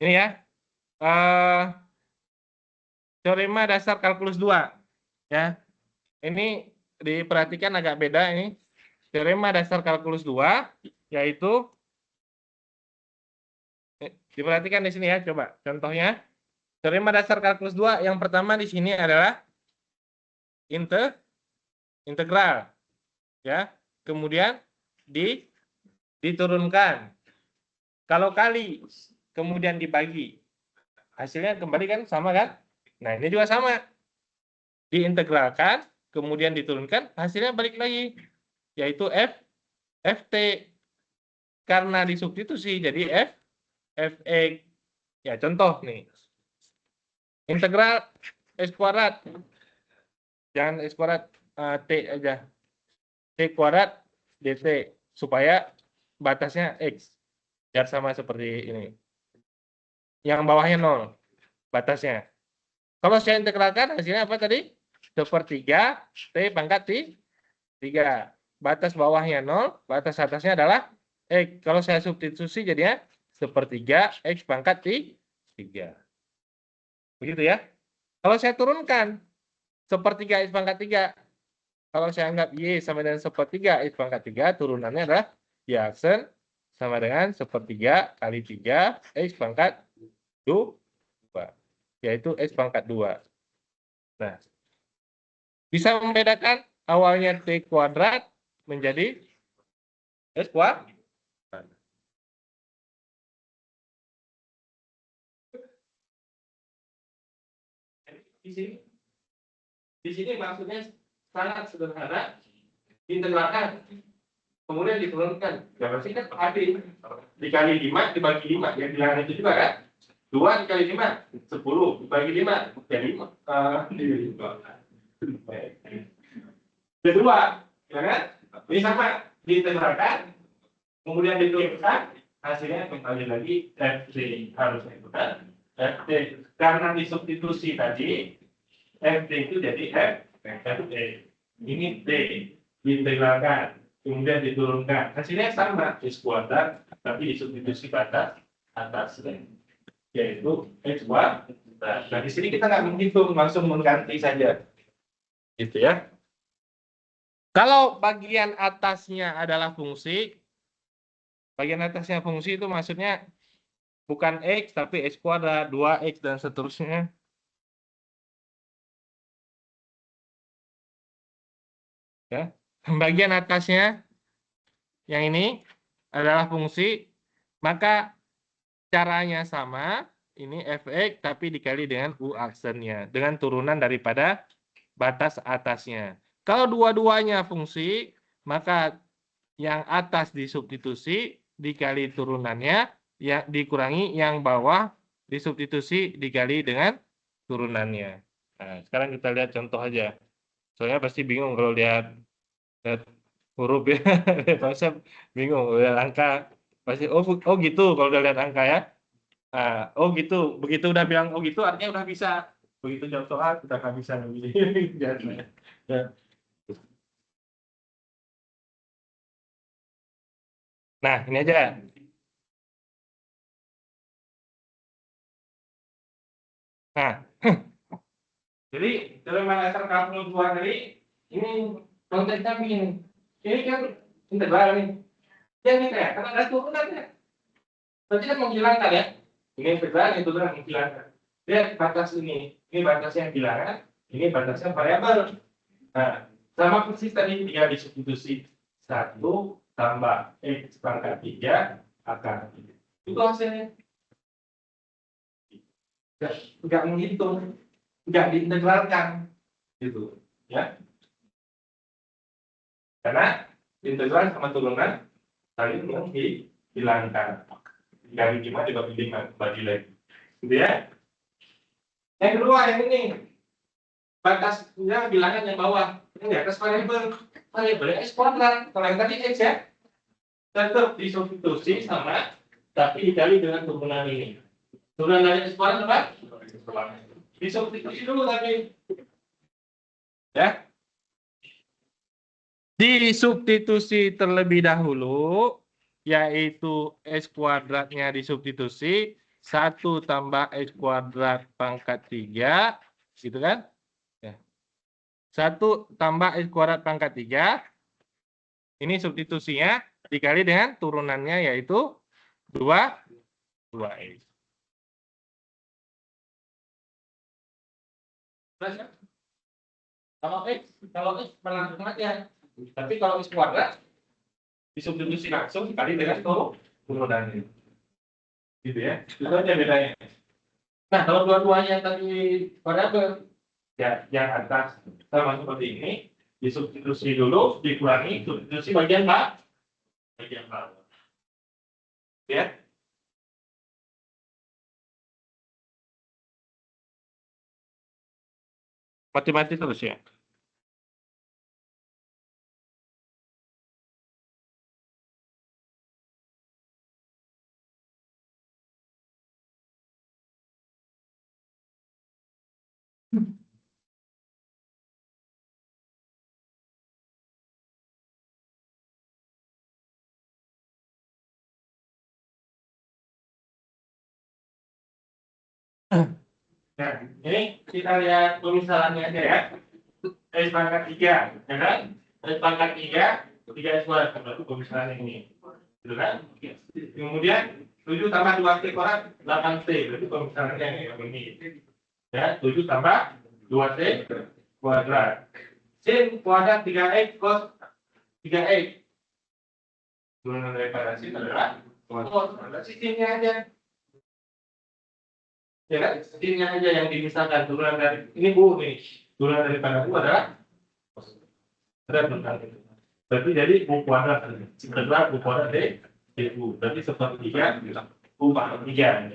Ini ya, teorema dasar kalkulus 2, ya. Ini diperhatikan agak beda ini. Teorema dasar kalkulus 2, yaitu diperhatikan di sini ya, coba contohnya. Teorema dasar kalkulus 2 yang pertama di sini adalah integral, ya. Kemudian diturunkan. Kalau kali kemudian dibagi, hasilnya kembali kan sama kan? Nah, ini juga sama. Diintegralkan, kemudian diturunkan, hasilnya balik lagi, yaitu ft. Karena disubstitusi jadi fx. Ya, contoh nih. Integral x kuadrat. Jangan x kuadrat, t aja. T kuadrat dt supaya batasnya x. Biar sama seperti ini. Yang bawahnya 0 batasnya. Kalau saya integralkan hasilnya apa tadi? 1/3 T pangkat 3. Batas bawahnya 0, batas atasnya adalah X. Kalau saya substitusi jadinya 1/3 X pangkat 3. Begitu ya. Kalau saya turunkan 1/3 X pangkat 3. Kalau saya anggap Y sama dengan 1/3 X pangkat 3, turunannya adalah Y aksen sama dengan 1/3 kali 3 X pangkat 2. Yaitu X pangkat 2. Nah, bisa membedakan awalnya T kuadrat menjadi X kuadrat. di sini. Di sini maksudnya sangat sederhana, integralkan, kemudian diturunkan. Ya pasti kan per AB dikali 5 dibagi 5, ya bilangan itu juga kan. 2 dikali 5, 10 dibagi 5, ya 5. Kedua, ya kan? Ini sama, diintegralkan, kemudian diturunkan, hasilnya kembali lagi FT harusnya itu kan. FT karena disubstitusi tadi, FT itu jadi FT. Ini T diintegralkan, kemudian diturunkan. Hasilnya sama, X kuadrat, tapi disubstitusi batas atas, yaitu X kuadrat. Nah, di sini kita nggak menghitung, langsung mengganti saja. Gitu ya. Kalau bagian atasnya adalah fungsi, bagian atasnya fungsi itu maksudnya bukan X, tapi X kuadrat, 2X, dan seterusnya. Ya. Bagian atasnya yang ini adalah fungsi, maka caranya sama, ini fx tapi dikali dengan u aksennya, dengan turunan daripada batas atasnya. Kalau dua-duanya fungsi, maka yang atas disubstitusi dikali turunannya, yang dikurangi yang bawah disubstitusi dikali dengan turunannya. Nah, sekarang kita lihat contoh aja. Soalnya pasti bingung kalau lihat huruf ya, pasti bingung lihat angka. Pasti oh gitu kalau udah lihat angka ya. Nah, oh gitu, begitu udah bilang oh gitu artinya udah bisa. Begitu jawab soal kita nggak bisa begini. Ya. Nah, ini aja. Nah, jadi teorema dasar kalkulus 2 tadi ini konteksnya begini. Ini kan integral nih. Ya ini kayak karena ada turunannya. Berarti kan menghilangkan ya. Ini integral, itu kan menghilangkan. Lihat batas ini batasnya bilangan, ini batasnya variabel. Nah, sama persis tadi tinggal disubstitusi 1 tambah X pangkat 3 akar 3. Itu hasilnya. Enggak menghitung, enggak diintegralkan. Gitu. Ya. Karena integral sama turunan saling menghilangkan. Dari 5 dibagi 5, bagi lagi. Gitu ya. Yang kedua, yang ini. Batasnya bilangan yang bawah. Ini di atas variabel. Variabelnya X kuadrat. Kalau yang tadi X ya. Tetap disubstitusi sama, tapi dikali dengan turunan ini. Turunan dari X kuadrat apa? Disubstitusi dulu tapi. Ya. Disubstitusi terlebih dahulu, yaitu X kuadratnya disubstitusi, 1 tambah X kuadrat pangkat 3, gitu kan? Ya. 1 tambah X kuadrat pangkat 3, ini substitusinya, dikali dengan turunannya, yaitu 2X. Kalau X langsung aja. Tapi kalau X kuadrat, disubstitusi langsung dikali dengan turunannya. Gitu ya. Itu aja bedanya. Nah, kalau dua-duanya tadi variabel, ya yang atas sama seperti ini, disubstitusi dulu, dikurangi, substitusi bagian bawah. Ya. Mati-mati terus ya. Nah, ini kita lihat pemisalannya aja ya. X pangkat 3, ya kan? X pangkat 3 X kuadrat, berarti pemisalan ini. Gitu kan? Kemudian 7 tambah 2T kuadrat, 8T, berarti pemisalannya yang ini. Ya, 7 tambah 2T kuadrat. Sin kuadrat 3X cos 3X. Turunan dari sin adalah cos. Ada sinnya aja. Ya kan? Ini aja yang dipisahkan. Turunan dari ini Bu nih. Turunan daripada Bu adalah benar. Berarti jadi U kuadrat. Integral U kuadrat dU. Berarti sepertiga U pangkat 3.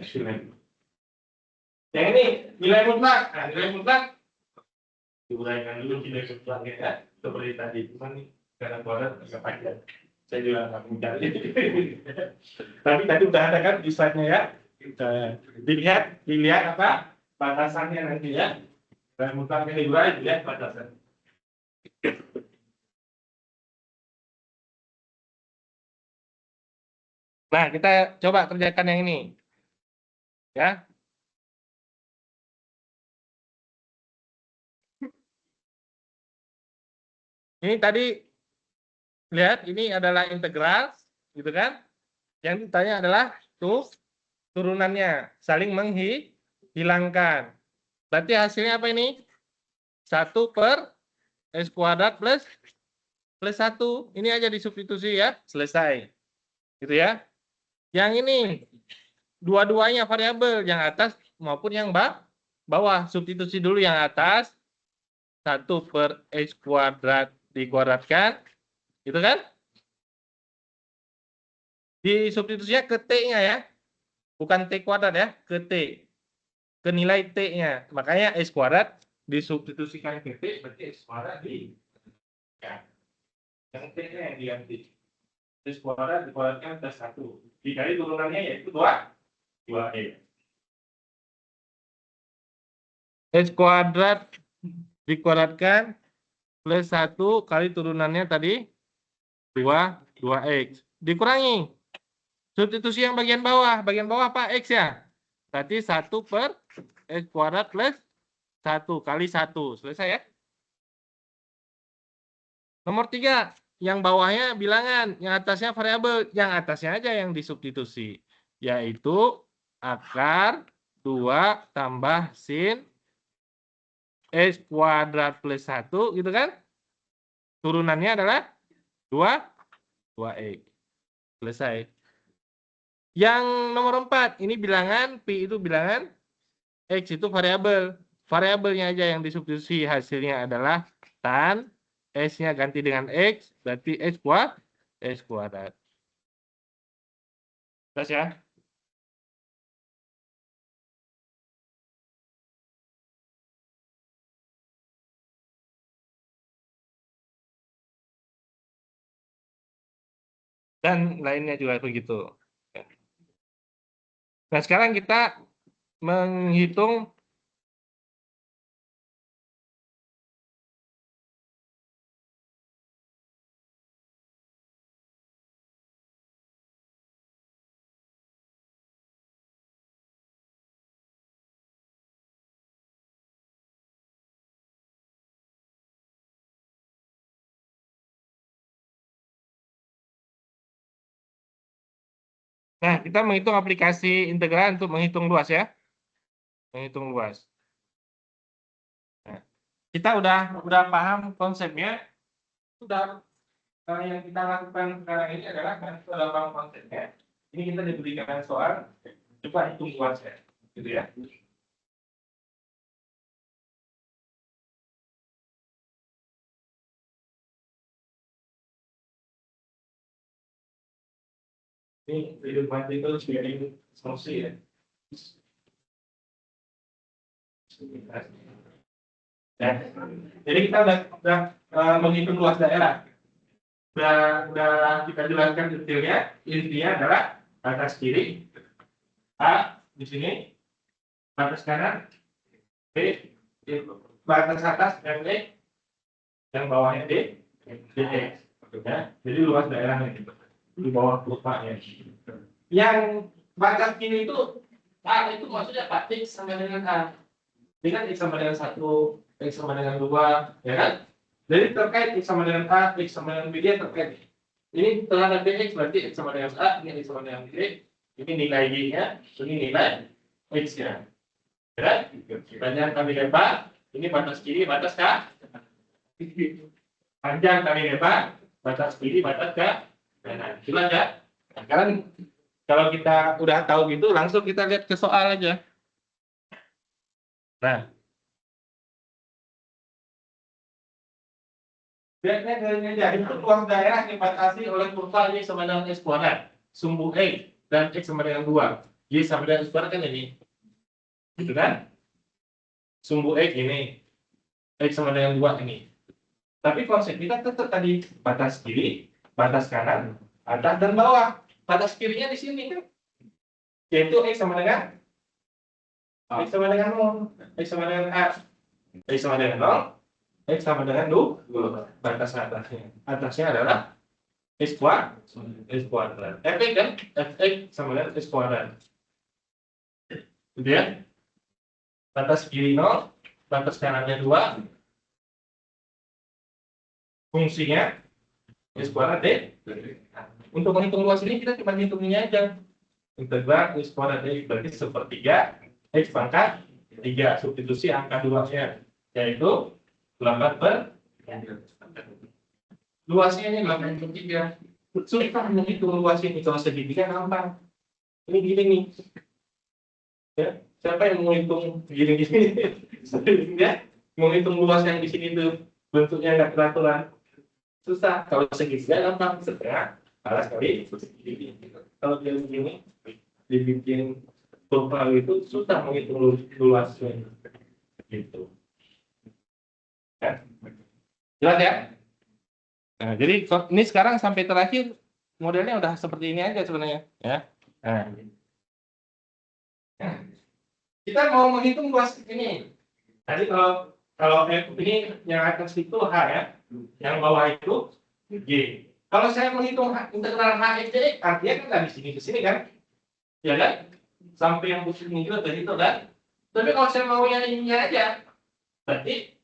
Yang ini nilai mutlak. Nah, nilai mutlak diuraikan dulu nilai mutlaknya ya. Seperti tadi. Cuman nih karena kuadrat agak panjang. Saya juga nggak mencari. Tapi tadi udah ada kan di slide-nya ya. Dilihat apa batasannya nanti ya. Nilai mutlaknya diurai, dilihat batasan. Nah, kita coba kerjakan yang ini. Ya. Ini tadi lihat ini adalah integral, gitu kan? Yang ditanya adalah turunannya saling menghilangkan. Berarti hasilnya apa ini? 1 per S kuadrat plus 1. Ini aja disubstitusi ya, selesai. Gitu ya. Yang ini dua-duanya variabel, yang atas maupun yang bawah. Substitusi dulu yang atas. 1 per X kuadrat dikuadratkan. Gitu kan? Disubstitusinya ke T-nya ya. Bukan T kuadrat ya, ke T. Ke nilai T-nya. Makanya X kuadrat disubstitusikan ke T, berarti X kuadrat di ya. Yang T-nya yang diganti. X kuadrat dikuadratkan plus 1. Dikali turunannya yaitu 2E. X kuadrat dikuadratkan plus 1 kali turunannya tadi 2X. Dikurangi. Substitusi yang bagian bawah. Bagian bawah apa? X ya. Berarti 1 per X kuadrat plus 1 kali 1. Selesai ya. Nomor 3. Yang bawahnya bilangan. Yang atasnya variabel. Yang atasnya aja yang disubstitusi. Yaitu akar 2 tambah sin X kuadrat plus 1, gitu kan? Turunannya adalah 2X. Selesai. Yang nomor 4, ini bilangan, Pi itu bilangan, X itu variabel. Variabelnya aja yang disubstitusi, hasilnya adalah tan, S-nya ganti dengan X, berarti X kuadrat. Jelas ya? Dan lainnya juga begitu. Nah, sekarang kita menghitung Nah, kita menghitung aplikasi integral untuk menghitung luas ya. Menghitung luas. Nah, kita udah paham konsepnya. Sudah yang kita lakukan sekarang ini adalah kan kita udah paham konsepnya. Ini kita diberikan soal, coba hitung luasnya, gitu ya. Ini video partikel sharing solusi ya. Nah, jadi kita udah menghitung luas daerah. Udah kita jelaskan detailnya. Intinya adalah batas kiri A di sini, batas kanan B, batas atas MD, yang bawahnya D, DX. Ya, jadi luas daerahnya di bawah kurvanya. Yang batas kiri itu A itu maksudnya apa? X sama dengan A. Dengan X sama dengan 1, X sama dengan 2, ya kan? Jadi terkait X sama dengan A, X sama dengan B, dia terkait. Ini terhadap DX berarti X sama dengan A, ini X sama dengan B, ini nilai Y-nya, ini nilai X-nya. Ya, panjang kali lebar, ini batas kiri, batas kanan. Panjang kali lebar, batas kiri, batas kanan. Jelas ya? Nah, sekarang kalau kita udah tahu gitu, langsung kita lihat ke soal aja. Nah, jadi itu luas daerah dibatasi oleh kurva Y sama dengan X kuadrat. Sumbu X dan X sama dengan 2. Y sama dengan X kuadrat kan ini. Gitu kan? Sumbu X ini. X sama dengan 2 ini. Tapi konsep kita tetap tadi batas kiri, batas kanan, atas dan bawah. Batas kirinya di sini kan. Yaitu X sama dengan X sama dengan 0, X sama dengan A. X sama dengan 0, X sama dengan 2. Batas atasnya. Atasnya adalah X kuadrat. Fx kan? Fx sama dengan X kuadrat. Gitu ya. Batas kiri 0, batas kanannya 2. Fungsinya X kuadrat D. Untuk menghitung luas ini kita cuma hitungnya aja. Integral X kuadrat D berarti 1/3 X pangkat 3. Substitusi angka 2-nya. Yaitu 8/. Luasnya ini 8/3. Susah menghitung luas ini kalau segitiga gampang. Ini gini nih. Ya, siapa yang mau hitung gini-gini? Ya, mau hitung luas yang di sini tuh bentuknya nggak teraturan. Susah. Kalau segitiga gampang, setengah alas kali segitiga. Kalau dia begini dibikin kurva itu susah menghitung luasnya. Gitu. Ya. Jelas ya? Nah, jadi ini sekarang sampai terakhir modelnya udah seperti ini aja sebenarnya, ya. Nah, kita mau menghitung luas ini. Tadi kalau F ini yang atas itu H ya, yang bawah itu G. Kalau saya menghitung integral H X artinya kan dari sini ke sini kan, ya kan? Sampai yang pusing ini juga dari itu kan. Tapi kalau saya mau yang ini aja, berarti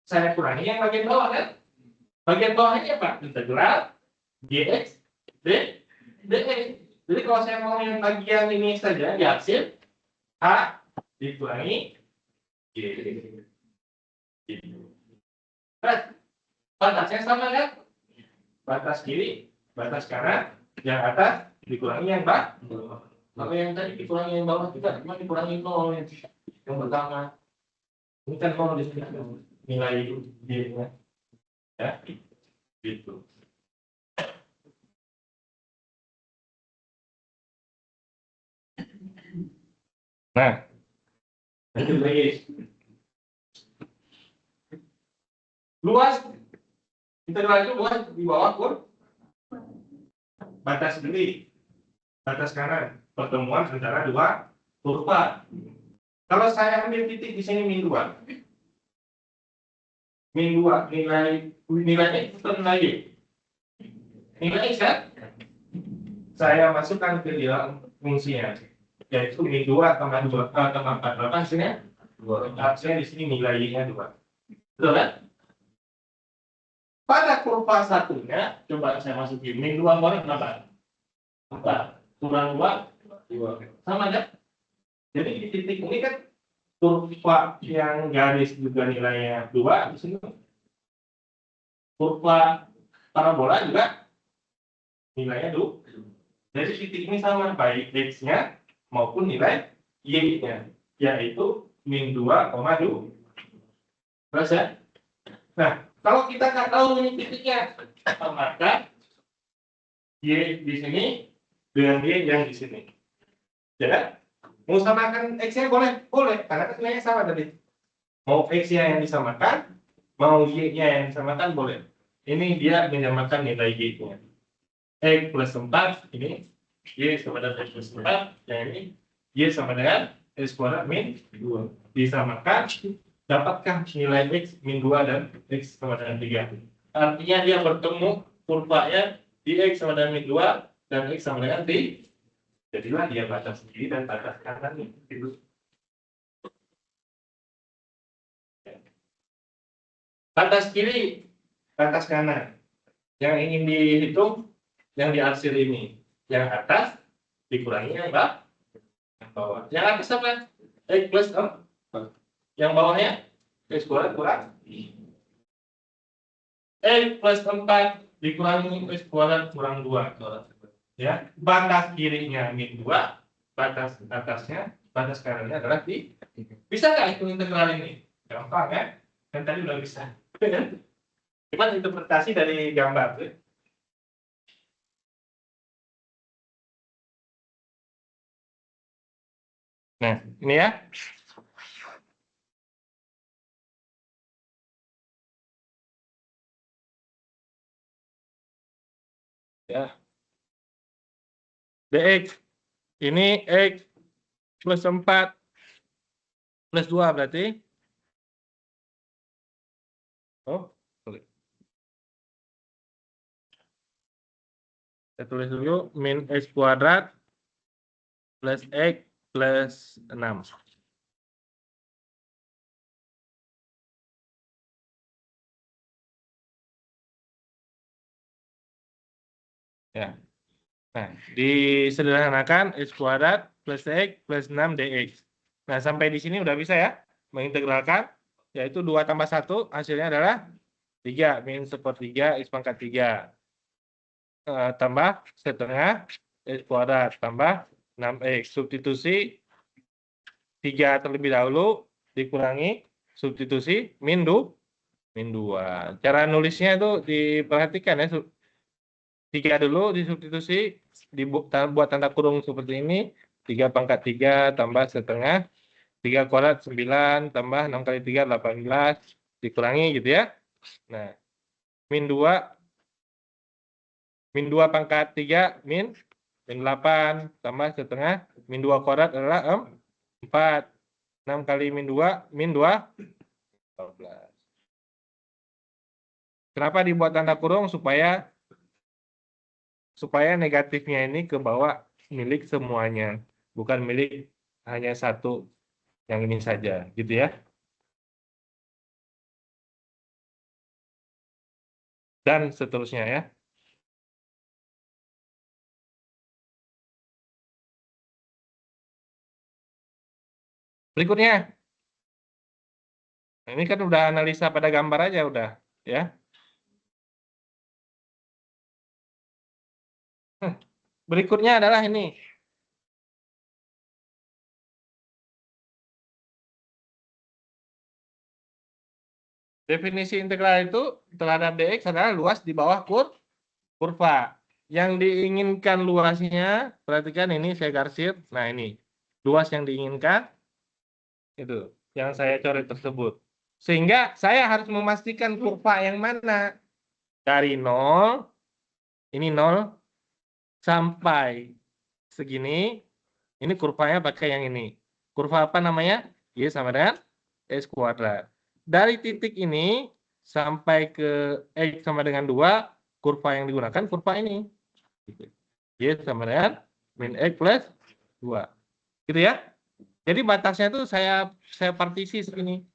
saya kurangi yang bagian bawah kan. Bagian bawahnya apa? Integral dx dx. Jadi kalau saya mau yang bagian ini saja dihasil H dikurangi G. Batasnya sama kan? Batas kiri, batas kanan, yang atas dikurangi yang bawah. Kalau yang tadi dikurangi yang bawah juga, cuma dikurangi 0 yang pertama. Ini kan 0 di sini nilai G-nya. Ya, gitu. Nah, lanjut lagi. Luas integral itu luas di bawah batas kiri, batas kanan, pertemuan antara dua kurva. Kalau saya ambil titik di sini min 2, nilainya itu nilai nilai X kan? Saya masukkan ke dalam fungsinya, yaitu min 2 tambah 2 tambah 4 berapa hasilnya? 2. Hasilnya di sini nilainya 2. Betul kan? Pada kurva satunya, coba saya masukin min 2 kurang berapa? 4. Kurang 2. Sama kan? Jadi di titik ini kan kurva yang garis juga nilainya 2 di sini. Kurva parabola juga nilainya 2. Jadi titik ini sama baik X-nya maupun nilai Y-nya, yaitu min 2,2. Terus ya? Nah, kalau kita nggak tahu ini titiknya, maka Y di sini dengan Y yang di sini. Ya, mau samakan X-nya boleh, karena nilainya sama tadi. Mau X-nya yang disamakan, mau Y-nya yang disamakan boleh. Ini dia menyamakan nilai Y-nya. X plus 4, ini Y sama dengan X plus 4, yang ini Y sama dengan X kuadrat min 2. Disamakan, dapatkan nilai X min 2 dan X sama dengan 3. Artinya dia bertemu kurvanya di X sama dengan min 2 dan X sama dengan 3. Jadilah dia batas kiri dan batas kanan. Batas kiri, batas kanan. Yang ingin dihitung, yang diarsir ini. Yang atas dikurangi yang bawah. Yang atas apa? X plus 4. Yang bawahnya X kuadrat kurang X plus 4 dikurangi X kuadrat kurang 2. Ya, batas kirinya min 2, batas atasnya batas karenanya adalah di. Bisa nggak hitung integral ini? Gampang kan? Kan tadi udah bisa. Cuman interpretasi dari gambar. Nah, ini ya. Ya. Dx. Ini X plus 4 plus 2 berarti. Oh, sorry. Saya tulis dulu min X kuadrat plus X plus 6. Ya. Nah, disederhanakan X kuadrat plus X plus 6 dx. Nah, sampai di sini udah bisa ya mengintegralkan, yaitu 2 tambah 1 hasilnya adalah 3 min sepertiga X pangkat 3 tambah setengah X kuadrat tambah 6x. Substitusi 3 terlebih dahulu dikurangi substitusi min 2. Cara nulisnya itu diperhatikan ya. 3 dulu disubstitusi, buat tanda kurung seperti ini. 3 pangkat 3 tambah setengah. 3 kuadrat 9 tambah 6 kali 3 18 dikurangi gitu ya. Nah, min 2 pangkat 3 min 8 tambah setengah min 2 kuadrat adalah 4. 6 kali min 2 14. Kenapa dibuat tanda kurung? Supaya negatifnya ini ke bawah milik semuanya, bukan milik hanya satu yang ini saja, gitu ya. Dan seterusnya ya. Berikutnya, ini kan udah analisa pada gambar aja udah, ya. Berikutnya adalah ini. Definisi integral itu terhadap dx adalah luas di bawah kurva. Yang diinginkan luasnya, perhatikan ini saya garsir. Nah ini, luas yang diinginkan, itu yang saya coret tersebut. Sehingga saya harus memastikan kurva yang mana. Dari 0, ini 0, sampai segini, ini kurvanya pakai yang ini. Kurva apa namanya? Y sama dengan X kuadrat. Dari titik ini sampai ke X sama dengan 2, kurva yang digunakan kurva ini. Y sama dengan min X plus 2. Gitu ya. Jadi batasnya itu saya partisi segini.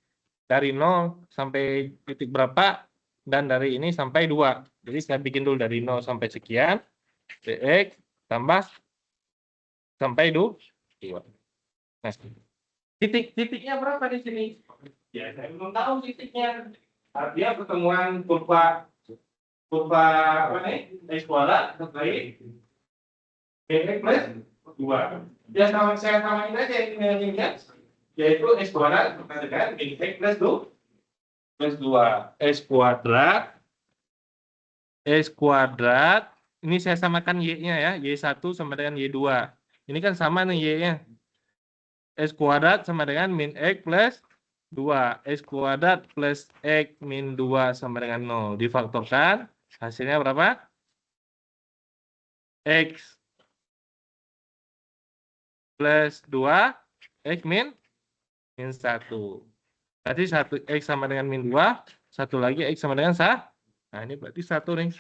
Dari 0 sampai titik berapa, dan dari ini sampai 2. Jadi saya bikin dulu dari 0 sampai sekian, dx tambah sampai 2. Nah, titiknya berapa di sini? Ya, saya belum tahu titiknya. Artinya pertemuan kurva apa nih? X kuadrat sampai dx plus 2. Ya, saya samain aja ini ya. Yaitu X kuadrat dengan min X plus 2. X kuadrat, ini saya samakan Y-nya ya, Y1 sama dengan Y2. Ini kan sama nih Y-nya. X kuadrat sama dengan min X plus 2. X kuadrat plus X min 2 sama dengan 0. Difaktorkan, hasilnya berapa? X plus 2, X min 1. Berarti 1 X sama dengan min 2, satu lagi X sama dengan 1. Nah, ini berarti 1 nih.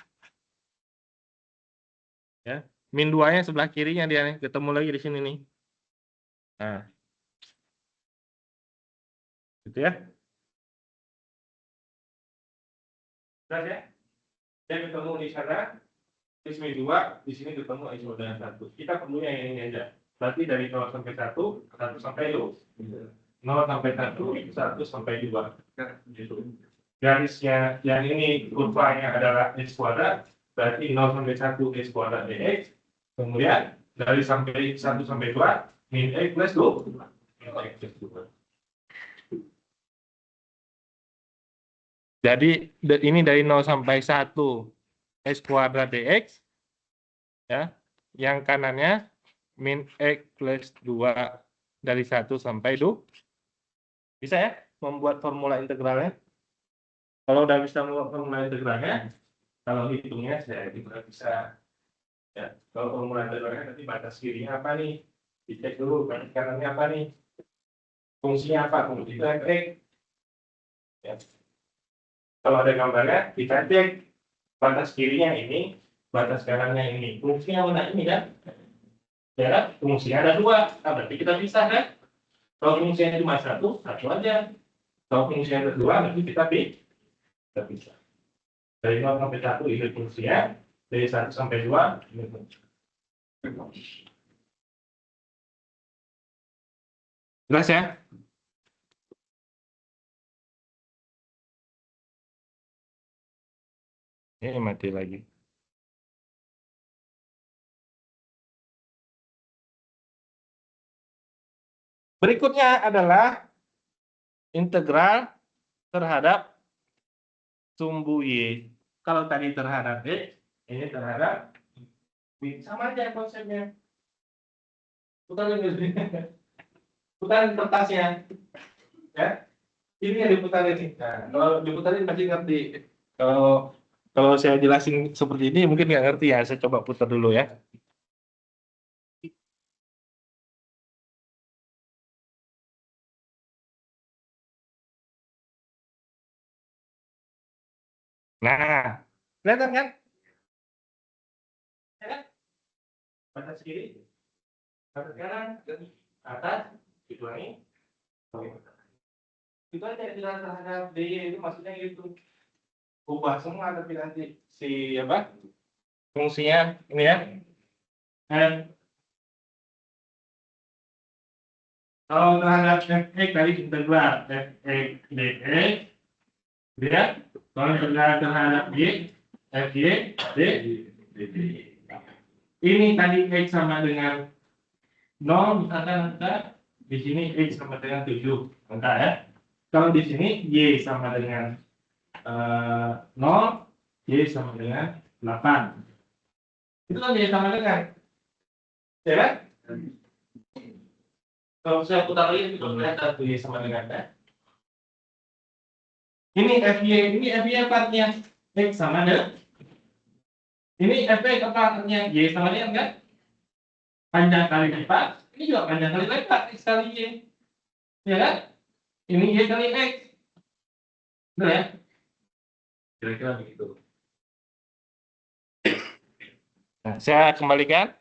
Ya. Min 2-nya sebelah kirinya dia nih, ketemu lagi di sini nih. Nah. Gitu ya. Jelas ya? Dia ketemu di sana, X min 2, di sini ketemu X dengan 1. Kita perlunya yang ini aja. Berarti dari 0 sampai 1, 1 sampai 2. 0 sampai 1, 1 sampai 2. Gitu. Garisnya yang ini kurvanya adalah X kuadrat, berarti 0 sampai 1 X kuadrat dx. Kemudian dari sampai 1 sampai 2 min X plus 2. Jadi ini dari 0 sampai 1 X kuadrat dx, ya. Yang kanannya min X plus 2 dari 1 sampai 2. Bisa ya membuat formula integralnya? Kalau udah bisa membuat formula integralnya, kalau hitungnya saya juga bisa. Ya, kalau formula integralnya nanti batas kirinya apa nih? Dicek dulu, batas kanannya apa nih? Fungsinya apa? Fungsi itu X. Ya. Kalau ada gambarnya, kita cek batas kirinya ini, batas kanannya ini. Fungsinya mana ini kan? Ya, fungsinya ada 2. Nah, berarti kita pisah kan? Kalau fungsinya cuma 1, 1 aja. Kalau fungsinya ada 2, nanti kita pisah. Dari 0 sampai 1 ini fungsinya, dari 1 sampai 2 ini fungsinya. Jelas ya? Ini mati lagi. Berikutnya adalah integral terhadap sumbu Y. Kalau tadi terhadap X, ini terhadap Y. Sama aja konsepnya. Putarin kertasnya. Ya. Ini yang diputarin. Nah, kalau diputarin pasti ngerti. Kalau saya jelasin seperti ini mungkin nggak ngerti ya. Saya coba putar dulu ya. Nah, kelihatan kan? Ya kan? Batas kiri, batas kanan, atas, dikurangi. Itu aja integral terhadap DY itu maksudnya gitu. Ubah semua tapi nanti si apa? Fungsinya ini ya. Kalau terhadap fx tadi integral fx dx, ya. Kalau integral terhadap y, fy dy. Ini tadi x sama dengan 0, misalkan angka di sini x sama dengan 7, angka ya. Kalau di sini y sama dengan 0, y sama dengan 8. Itu kan y sama dengan, ya kan? Kalau saya putar lagi itu kelihatan tuh y sama dengan ya. Ini FY partnya X sama dengan ini FY partnya Y sama dengan kan? Panjang kali lipat, ini juga panjang kali lipat X kali Y. Ya kan? Ini Y kali X. Betul ya? Kira-kira begitu. Nah, saya kembalikan.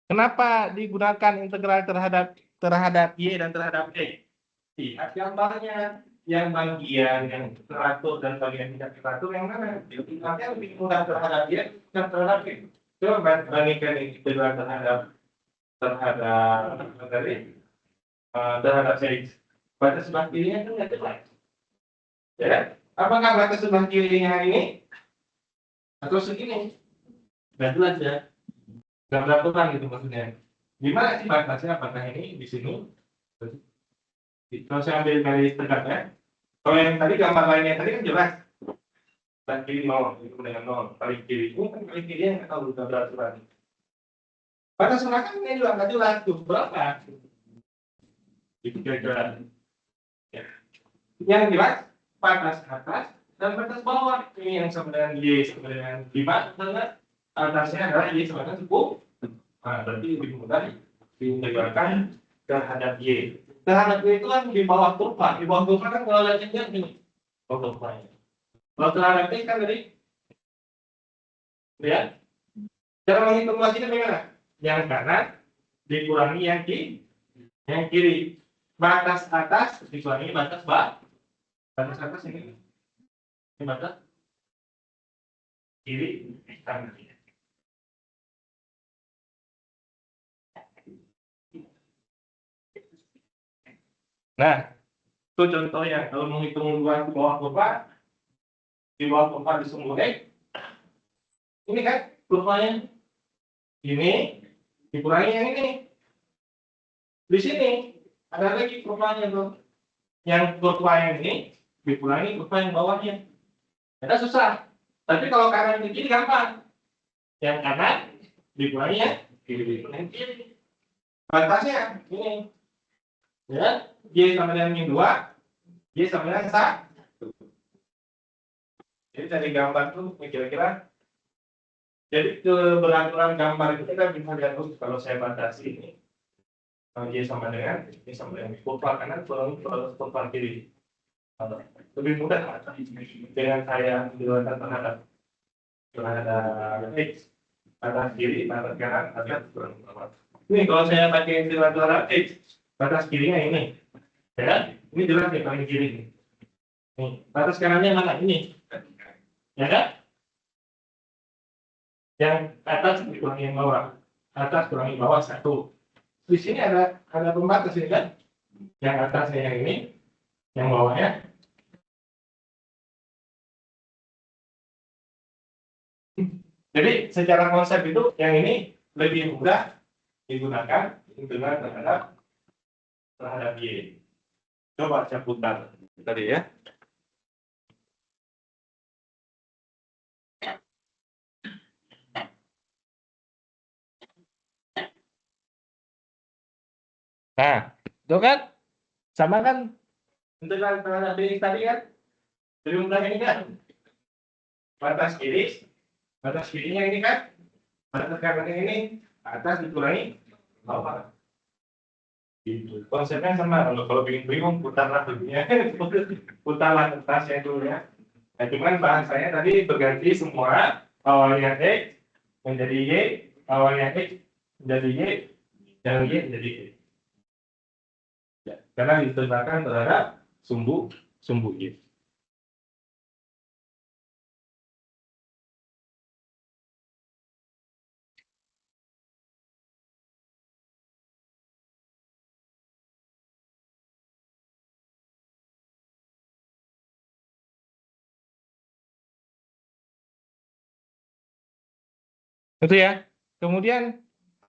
Kenapa digunakan integral terhadap Y dan terhadap X? Lihat gambarnya. Yang bagian yang teratur dan bagian tidak teratur yang mana? Integralnya lebih mudah terhadap Y dan terhadap X. Coba bandingkan integral terhadap X. Batas sebelah kirinya kan nggak jelas. Ya, apakah batas sebelah kirinya ini atau segini? Nggak jelas ya. Nggak beraturan gitu maksudnya. Gimana sih batasnya? Apakah ini di sini? Kalau saya ambil garis tegaknya, kalau yang tadi gambar lainnya tadi kan jelas. Dan kiri 0, itu dengan 0. Paling kiri ini kan paling kiri yang nggak tahu nggak beraturan. Batas sebelah kan ini juga nggak jelas tuh berapa? Itu kira-kira. Ya. Yang jelas batas atas dan batas bawah. Ini yang sama dengan Y sama dengan 5, karena atasnya adalah Y sama dengan 10. Nah, berarti lebih mudah diintegralkan terhadap Y. Terhadap Y itu kan di bawah kurva. Di bawah kurva kan kalau lihatnya ini. Bawah kurvanya. Kalau terhadap X kan tadi, ya. Cara menghitung hasilnya bagaimana? Yang kanan dikurangi yang kiri. Batas atas dikurangi batas bawah. Batas atas ini. Ini batas kiri kanan. Nah, itu contohnya. Kalau menghitung luas di bawah kurva di sumbu X, ini kan kurvanya ini dikurangi yang ini. Di sini ada lagi kurvanya tuh. Yang kurva yang ini dikurangi kurva yang bawahnya. Ada susah. Tapi kalau kanan ke kiri gampang. Yang kanan dikurangi ya kiri. Batasnya ini. Ya, Y sama dengan min 2, Y sama dengan 1. Jadi dari gambar tuh kira-kira. Jadi keberaturan gambar itu kita bisa lihat tuh kalau saya batasi ini. Y sama dengan kurva kanan kurva kiri. Lebih mudah dengan saya menjelaskan terhadap X batas kiri, batas kanan, batas. Ini kalau saya pakai terhadap X, batas kirinya ini, ya, ini jelas nih paling kiri nih. Nih, batas kanannya mana ini, ya kan? Yang atas dikurangi yang bawah, atas kurangi bawah 1. Di sini ada pembatas ini kan, yang atasnya yang ini, yang bawahnya. Jadi secara konsep itu yang ini lebih mudah digunakan dengan terhadap Y. Coba saya putar tadi ya. Nah, itu kan sama kan integral terhadap DX tadi kan? Lebih mudah ini kan? Batas kirinya ini kan? Batas kanannya ini atas dikurangi bawah. Gitu. Konsepnya sama. Kalau bingung putarlah dulunya, putarlah kertasnya dulu ya. Nah, cuman bahasanya tadi berganti semua, awalnya X menjadi Y, awalnya X menjadi Y, dan Y menjadi Y. Ya, karena diterjemahkan terhadap sumbu Y. Itu ya. Kemudian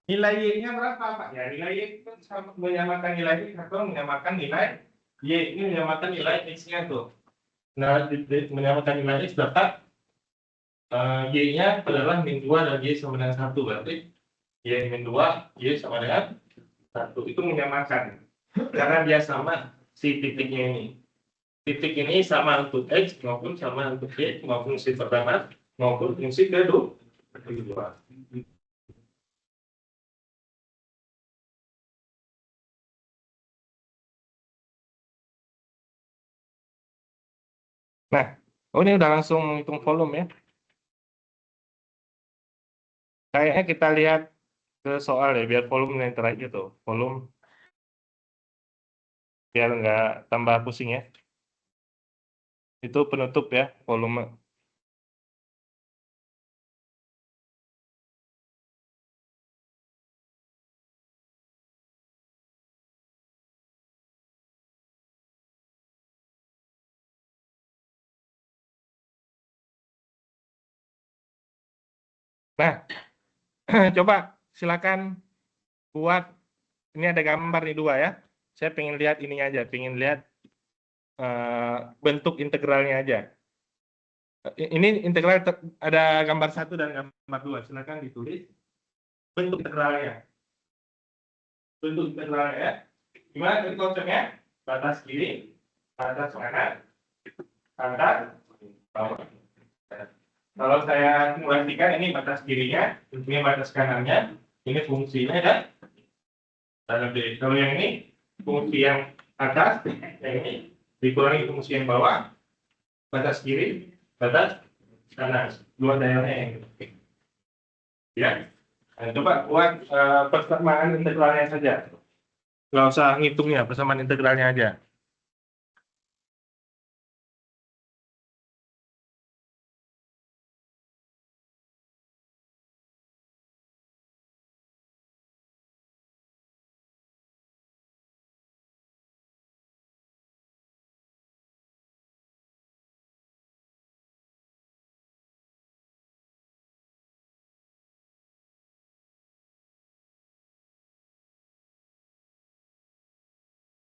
nilai Y-nya berapa, Pak? Ya, nilai Y itu menyamakan nilai X atau menyamakan nilai Y. Ini menyamakan nilai X-nya tuh. Nah, menyamakan nilai X berapa? Y-nya adalah min 2 dan Y sama dengan 1. Berarti Y min 2, Y sama dengan 1. Itu menyamakan. Karena dia sama si titiknya ini. Titik ini sama untuk X maupun sama untuk Y maupun fungsi pertama maupun fungsi kedua. Nah, ini udah langsung hitung volume ya. Kayaknya kita lihat ke soal ya, biar volume yang terakhir tuh. Volume biar nggak tambah pusing ya. Itu penutup ya, volume. Nah, coba silakan buat, ini ada gambar nih 2 ya. Saya pengen lihat ininya aja, pengen lihat bentuk integralnya aja. Ini integral ada gambar 1 dan gambar 2. Silakan ditulis bentuk integralnya. Bentuk integralnya ya. Gimana tadi konsepnya? Batas kiri, batas kanan, batas bawah. Kalau saya simulasikan ini batas kirinya, ini batas kanannya, ini fungsinya dan dalam D. Kalau yang ini fungsi yang atas, yang ini dikurangi fungsi yang bawah, batas kiri, batas kanan, dua daerahnya yang ini. Ya, nah, coba buat persamaan integralnya saja. Nggak usah ngitungnya, persamaan integralnya aja.